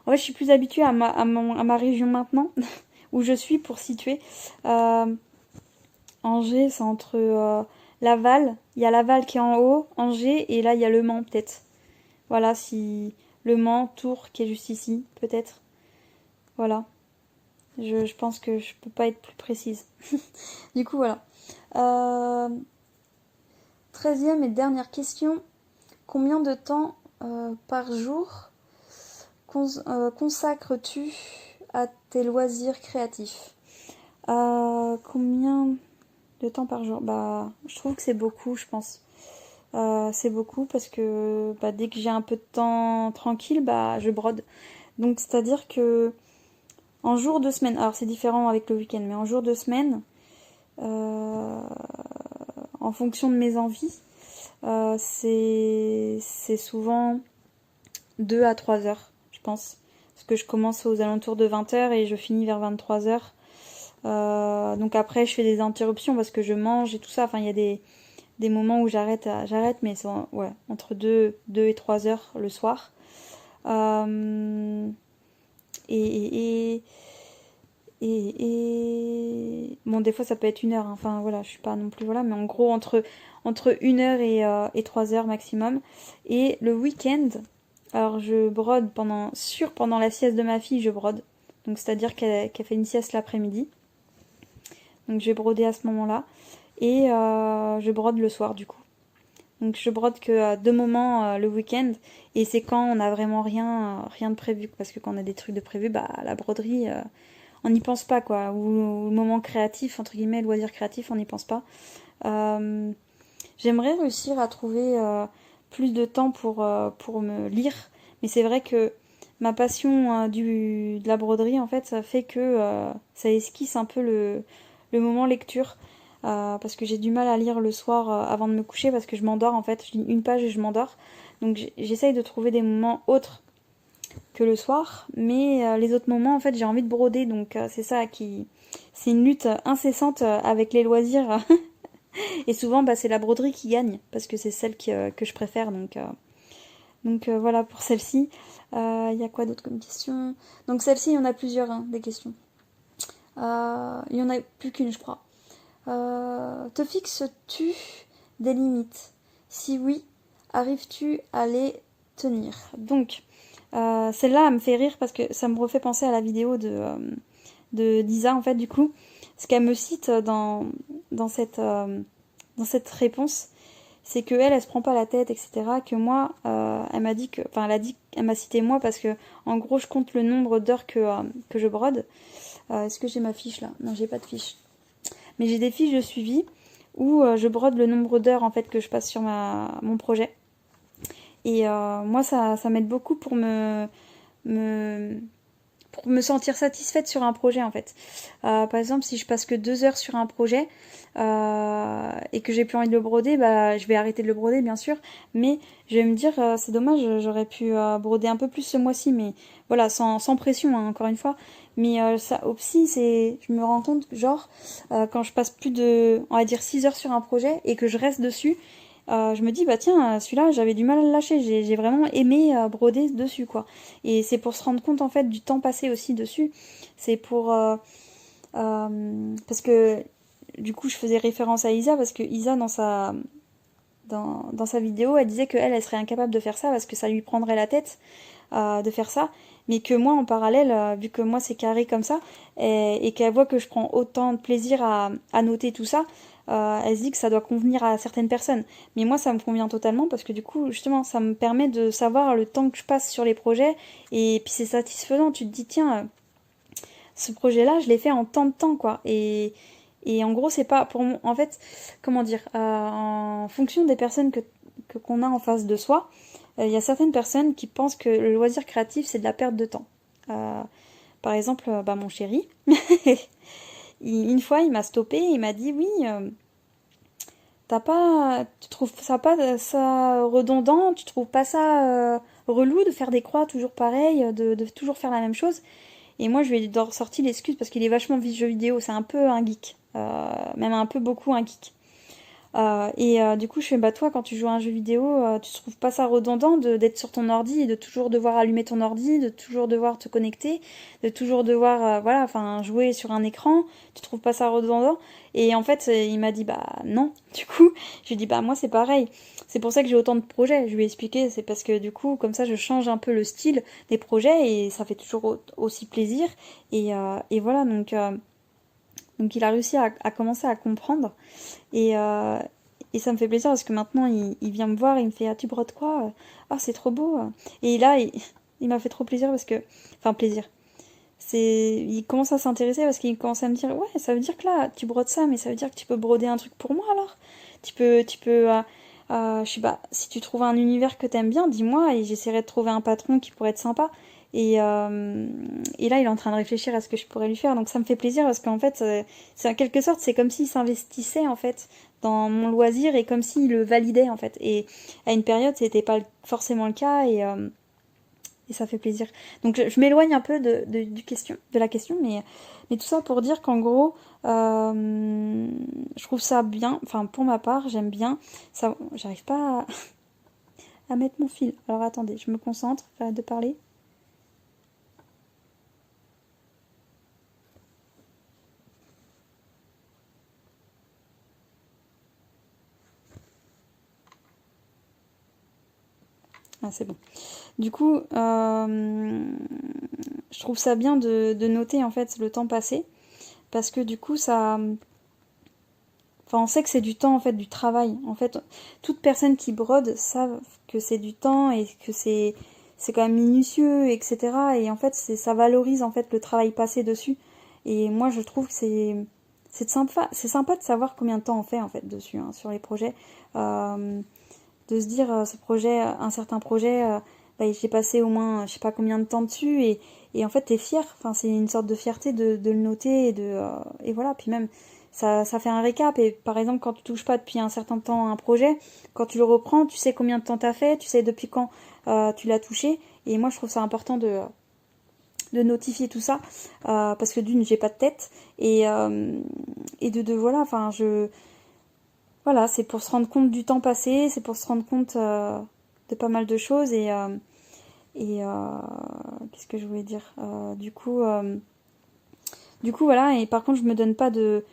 En fait, je suis plus habituée à ma région maintenant, où je suis pour situer. Angers, c'est entre Laval. Il y a Laval qui est en haut, Angers, et là, il y a Le Mans, peut-être. Voilà, si Le Mans, Tours, qui est juste ici, peut-être. Voilà. Je pense que je peux pas être plus précise. Du coup, voilà. 13e et dernière question. Combien de temps par jour consacres-tu à tes loisirs créatifs? Combien de temps par jour? Bah, je trouve que c'est beaucoup, je pense. C'est beaucoup parce que bah, dès que j'ai un peu de temps tranquille, bah, je brode. Donc, c'est-à-dire que en jour de semaine, alors c'est différent avec le week-end, mais en jour de semaine, en fonction de mes envies, c'est souvent 2 à 3 heures, je pense. Parce que je commence aux alentours de 20 heures et je finis vers 23 heures. Donc après, je fais des interruptions parce que je mange et tout ça. Enfin, il y a des moments où j'arrête, mais c'est ouais, entre 2 et 3 heures le soir. Et, bon, des fois ça peut être 1 heure, hein. Enfin voilà, je suis pas non plus voilà, mais en gros entre 1 heure et 3 heures maximum. Et le week-end, alors je brode pendant la sieste de ma fille, je brode. Donc c'est-à-dire qu'elle fait une sieste l'après-midi. Donc je vais broder à ce moment-là. Et je brode le soir du coup. Donc je brode que 2 moments le week-end. Et c'est quand on n'a vraiment rien de prévu. Parce que quand on a des trucs de prévu, bah la broderie, on n'y pense pas quoi. Ou le moment créatif, entre guillemets, loisir créatif, on n'y pense pas. J'aimerais réussir à trouver plus de temps pour me lire. Mais c'est vrai que ma passion de la broderie, en fait, ça fait que ça esquisse un peu le moment lecture. Parce que j'ai du mal à lire le soir avant de me coucher parce que je m'endors en fait. Je lis une page et je m'endors. Donc j'essaye de trouver des moments autres que le soir. Mais les autres moments, en fait, j'ai envie de broder. Donc c'est ça qui... C'est une lutte incessante avec les loisirs. Et souvent, bah, c'est la broderie qui gagne, parce que c'est celle que je préfère. Donc voilà pour celle-ci. Il y a quoi d'autre comme question? Donc celle-ci, il y en a plusieurs, hein, des questions. Il y en a plus qu'une, je crois. Te fixes-tu des limites? Si oui, arrives-tu à les tenir? Donc, celle-là, elle me fait rire parce que ça me refait penser à la vidéo de d'Isa, en fait, du coup. Ce qu'elle me cite dans cette réponse, c'est que elle se prend pas la tête, etc. Que moi, elle m'a dit que, enfin, elle m'a cité moi parce que, en gros, je compte le nombre d'heures que je brode. Est-ce que j'ai ma fiche là? Non, j'ai pas de fiche. Mais j'ai des fiches de suivi où je brode le nombre d'heures en fait que je passe sur mon projet. Et moi, ça m'aide beaucoup pour me sentir satisfaite sur un projet en fait. Par exemple, si je passe que 2 heures sur un projet et que j'ai plus envie de le broder, bah je vais arrêter de le broder bien sûr, mais je vais me dire c'est dommage, j'aurais pu broder un peu plus ce mois-ci, mais voilà, sans pression hein, encore une fois. Mais ça aussi, je me rends compte que genre quand je passe plus de, on va dire 6 heures sur un projet et que je reste dessus, je me dis bah tiens celui-là j'avais du mal à le lâcher, j'ai vraiment aimé broder dessus quoi. Et c'est pour se rendre compte en fait du temps passé aussi dessus. C'est pour parce que du coup je faisais référence à Isa parce que Isa dans sa vidéo elle disait qu'elle elle serait incapable de faire ça parce que ça lui prendrait la tête de faire ça, mais que moi en parallèle vu que moi c'est carré comme ça et qu'elle voit que je prends autant de plaisir à noter tout ça, elle se dit que ça doit convenir à certaines personnes. Mais moi, ça me convient totalement parce que du coup, justement, ça me permet de savoir le temps que je passe sur les projets. Et puis c'est satisfaisant. Tu te dis, tiens, ce projet-là, je l'ai fait en tant de temps, quoi. Et en gros, c'est pas pour moi. En fait, comment dire, en fonction des personnes qu'on a en face de soi, il y a certaines personnes qui pensent que le loisir créatif, c'est de la perte de temps. Par exemple, mon chéri, une fois, il m'a stoppé et il m'a dit, oui, tu trouves ça pas ça redondant, tu trouves pas ça relou de faire des croix toujours pareilles, de toujours faire la même chose? Et moi, je lui ai sorti l'excuse parce qu'il est vachement jeu vidéo, c'est un peu un geek, même un peu beaucoup un geek. Du coup, je fais, bah toi, quand tu joues à un jeu vidéo, tu trouves pas ça redondant d'être sur ton ordi et de toujours devoir allumer ton ordi, de toujours devoir te connecter, de toujours devoir, voilà, enfin, jouer sur un écran, tu trouves pas ça redondant? Et en fait, il m'a dit, bah non. Du coup, je lui ai dit, bah moi, c'est pareil. C'est pour ça que j'ai autant de projets. Je lui ai expliqué, c'est parce que du coup, comme ça, je change un peu le style des projets et ça fait toujours aussi plaisir. Et voilà, donc il a réussi à commencer à comprendre. Et, euh, et ça me fait plaisir parce que maintenant il vient me voir et il me fait, ah, tu brodes quoi? Ah, c'est trop beau. Et là, il m'a fait trop plaisir parce que. Enfin, plaisir. Il commence à s'intéresser parce qu'il commence à me dire, ouais, ça veut dire que là, tu brodes ça, mais ça veut dire que tu peux broder un truc pour moi alors? Je sais pas, si tu trouves un univers que t'aimes bien, dis-moi et j'essaierai de trouver un patron qui pourrait être sympa. Et là, il est en train de réfléchir à ce que je pourrais lui faire. Donc ça me fait plaisir parce qu'en fait, c'est en quelque sorte, c'est comme s'il s'investissait en fait dans mon loisir et comme s'il le validait en fait. Et à une période, c'était pas forcément le cas et ça fait plaisir. Donc je m'éloigne un peu de la question, mais tout ça pour dire qu'en gros, je trouve ça bien. Enfin, pour ma part, j'aime bien. Ça, j'arrive pas à mettre mon fil. Alors attendez, je me concentre, j'arrête de parler. Ah, c'est bon. Du coup, je trouve ça bien de noter en fait le temps passé parce que du coup, ça. Enfin, on sait que c'est du temps en fait, du travail. En fait, toute personne qui brode savent que c'est du temps et que c'est quand même minutieux, etc. Et en fait, ça valorise en fait le travail passé dessus. Et moi, je trouve que c'est sympa de savoir combien de temps on fait en fait dessus hein, sur les projets. Euh, de se dire ce projet, un certain projet, bah, j'ai passé au moins je sais pas combien de temps dessus et en fait t'es fier. Enfin, c'est une sorte de fierté de le noter et voilà. Puis même ça fait un récap et par exemple quand tu touches pas depuis un certain temps à un projet, quand tu le reprends, tu sais combien de temps t'as fait, tu sais depuis quand tu l'as touché. Et moi je trouve ça important de notifier tout ça parce que d'une j'ai pas de tête et de voilà enfin je voilà, c'est pour se rendre compte du temps passé, c'est pour se rendre compte de pas mal de choses et qu'est-ce que je voulais dire du coup voilà et par contre je me donne pas de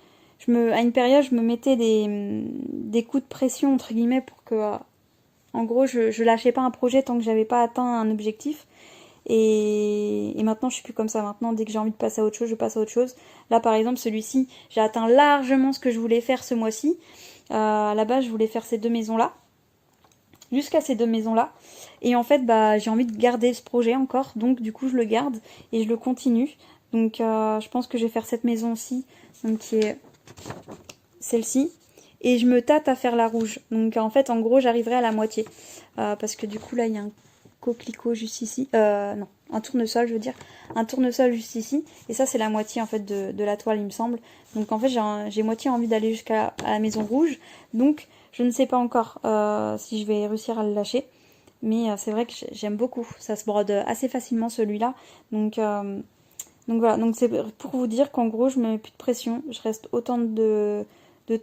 à une période je me mettais des coups de pression entre guillemets pour que en gros je lâchais pas un projet tant que j'avais pas atteint un objectif et maintenant je suis plus comme ça. Maintenant dès que j'ai envie de passer à autre chose je passe à autre chose. Là par exemple celui-ci j'ai atteint largement ce que je voulais faire ce mois-ci. À la base, je voulais faire ces deux maisons-là, jusqu'à ces deux maisons-là. Et en fait, bah, j'ai envie de garder ce projet encore, donc du coup, je le garde et je le continue. Donc, je pense que je vais faire cette maison-ci, donc qui est celle-ci. Et je me tâte à faire la rouge. Donc, en fait, en gros, j'arriverai à la moitié. Parce que du coup, là, il y a un coquelicot juste ici. Non, un tournesol, je veux dire. Un tournesol juste ici. Et ça, c'est la moitié, en fait, de la toile, il me semble. Donc, en fait, j'ai moitié envie d'aller jusqu'à la maison rouge. Donc, je ne sais pas encore si je vais réussir à le lâcher. Mais c'est vrai que j'aime beaucoup. Ça se brode assez facilement, celui-là. Donc voilà. Donc, c'est pour vous dire qu'en gros, je me mets plus de pression. Je reste autant de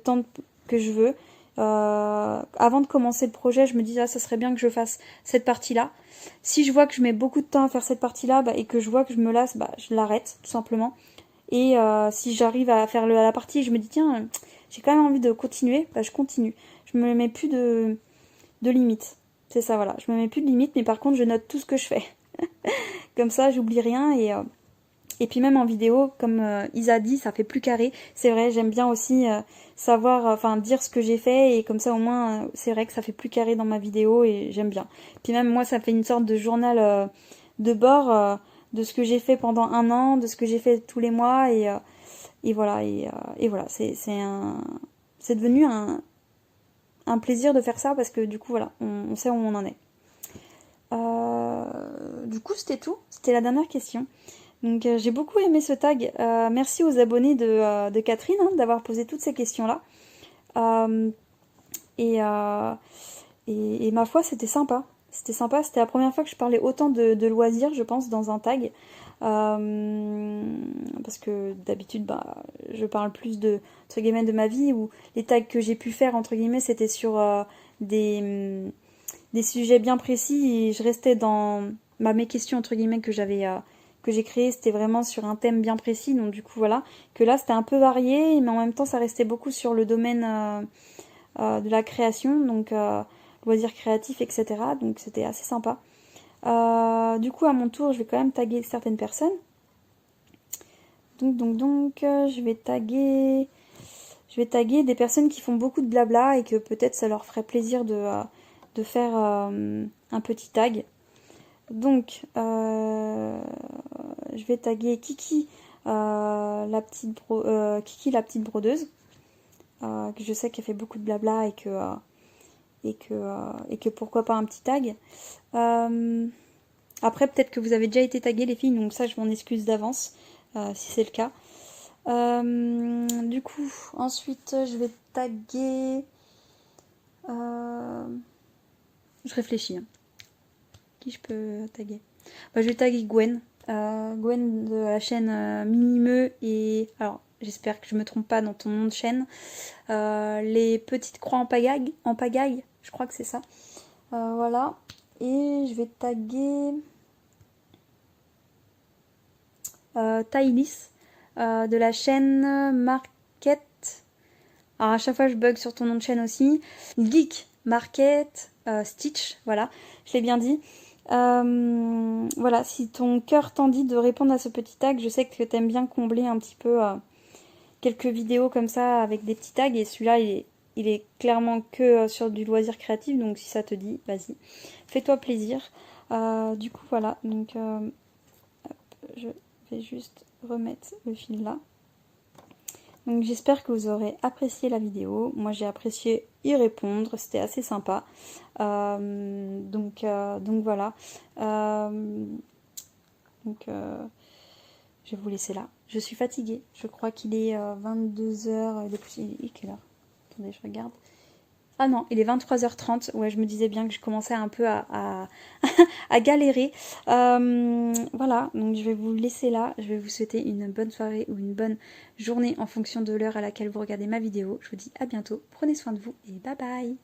temps que je veux. Avant de commencer le projet, je me dis, ah, ça serait bien que je fasse cette partie-là. Si je vois que je mets beaucoup de temps à faire cette partie-là bah, et que je vois que je me lasse, bah, je l'arrête tout simplement. Et si j'arrive à faire la partie, je me dis, tiens, j'ai quand même envie de continuer, bah, je continue. Je me mets plus de limites. C'est ça, voilà. Je me mets plus de limites, mais par contre, je note tout ce que je fais. Comme ça, j'oublie rien et puis même en vidéo, comme Isa dit, ça fait plus carré. C'est vrai, j'aime bien aussi savoir, enfin dire ce que j'ai fait et comme ça au moins, c'est vrai que ça fait plus carré dans ma vidéo et j'aime bien. Puis même moi, ça fait une sorte de journal de bord de ce que j'ai fait pendant un an, de ce que j'ai fait tous les mois et voilà et voilà. C'est devenu un plaisir de faire ça parce que du coup voilà, on sait où on en est. du coup, c'était tout. C'était la dernière question. Donc, j'ai beaucoup aimé ce tag. Merci aux abonnés de Catherine hein, d'avoir posé toutes ces questions-là. Euh, et ma foi, c'était sympa. C'était sympa. C'était la première fois que je parlais autant de loisirs, je pense, dans un tag. Parce que d'habitude, bah, je parle plus entre guillemets, de ma vie, ou les tags que j'ai pu faire, entre guillemets, c'était sur des sujets bien précis, et je restais dans mes questions, entre guillemets, que j'ai créées, c'était vraiment sur un thème bien précis, donc du coup, voilà, que là, c'était un peu varié, mais en même temps, ça restait beaucoup sur le domaine de la création, donc loisirs créatifs, etc., donc c'était assez sympa. Du coup, à mon tour, je vais quand même taguer certaines personnes. Donc, je vais taguer des personnes qui font beaucoup de blabla et que peut-être ça leur ferait plaisir de faire un petit tag. Donc, je vais taguer Kiki, Kiki la petite brodeuse, que je sais qu'elle fait beaucoup de blabla et que pourquoi pas un petit tag. Après, peut-être que vous avez déjà été taguées, les filles, donc ça, je m'en excuse d'avance, si c'est le cas. Du coup, ensuite, je vais taguer... je réfléchis. Hein. Qui je peux taguer? Bah, je vais taguer Gwen. Gwen de la chaîne Minimeux et... Alors, j'espère que je me trompe pas dans ton nom de chaîne. Les petites croix en pagaille, je crois que c'est ça. Voilà. Et je vais taguer... Thaïlis de la chaîne Market. Alors à chaque fois je bug sur ton nom de chaîne aussi. Geek Market Stitch, voilà, je l'ai bien dit. Voilà, si ton cœur t'en dit de répondre à ce petit tag, je sais que t'aimes bien combler un petit peu quelques vidéos comme ça avec des petits tags, et celui-là il est clairement que sur du loisir créatif, donc si ça te dit, vas-y, fais-toi plaisir. Du coup voilà, donc je vais juste remettre le fil là. Donc j'espère que vous aurez apprécié la vidéo. Moi j'ai apprécié y répondre, c'était assez sympa. Donc voilà. Je vais vous laisser là. Je suis fatiguée. Je crois qu'il est 22h. Il est quelle heure? Attendez, je regarde. Ah non, il est 23h30. Ouais, je me disais bien que je commençais un peu à galérer. Voilà, donc je vais vous laisser là. Je vais vous souhaiter une bonne soirée ou une bonne journée en fonction de l'heure à laquelle vous regardez ma vidéo. Je vous dis à bientôt. Prenez soin de vous et bye bye.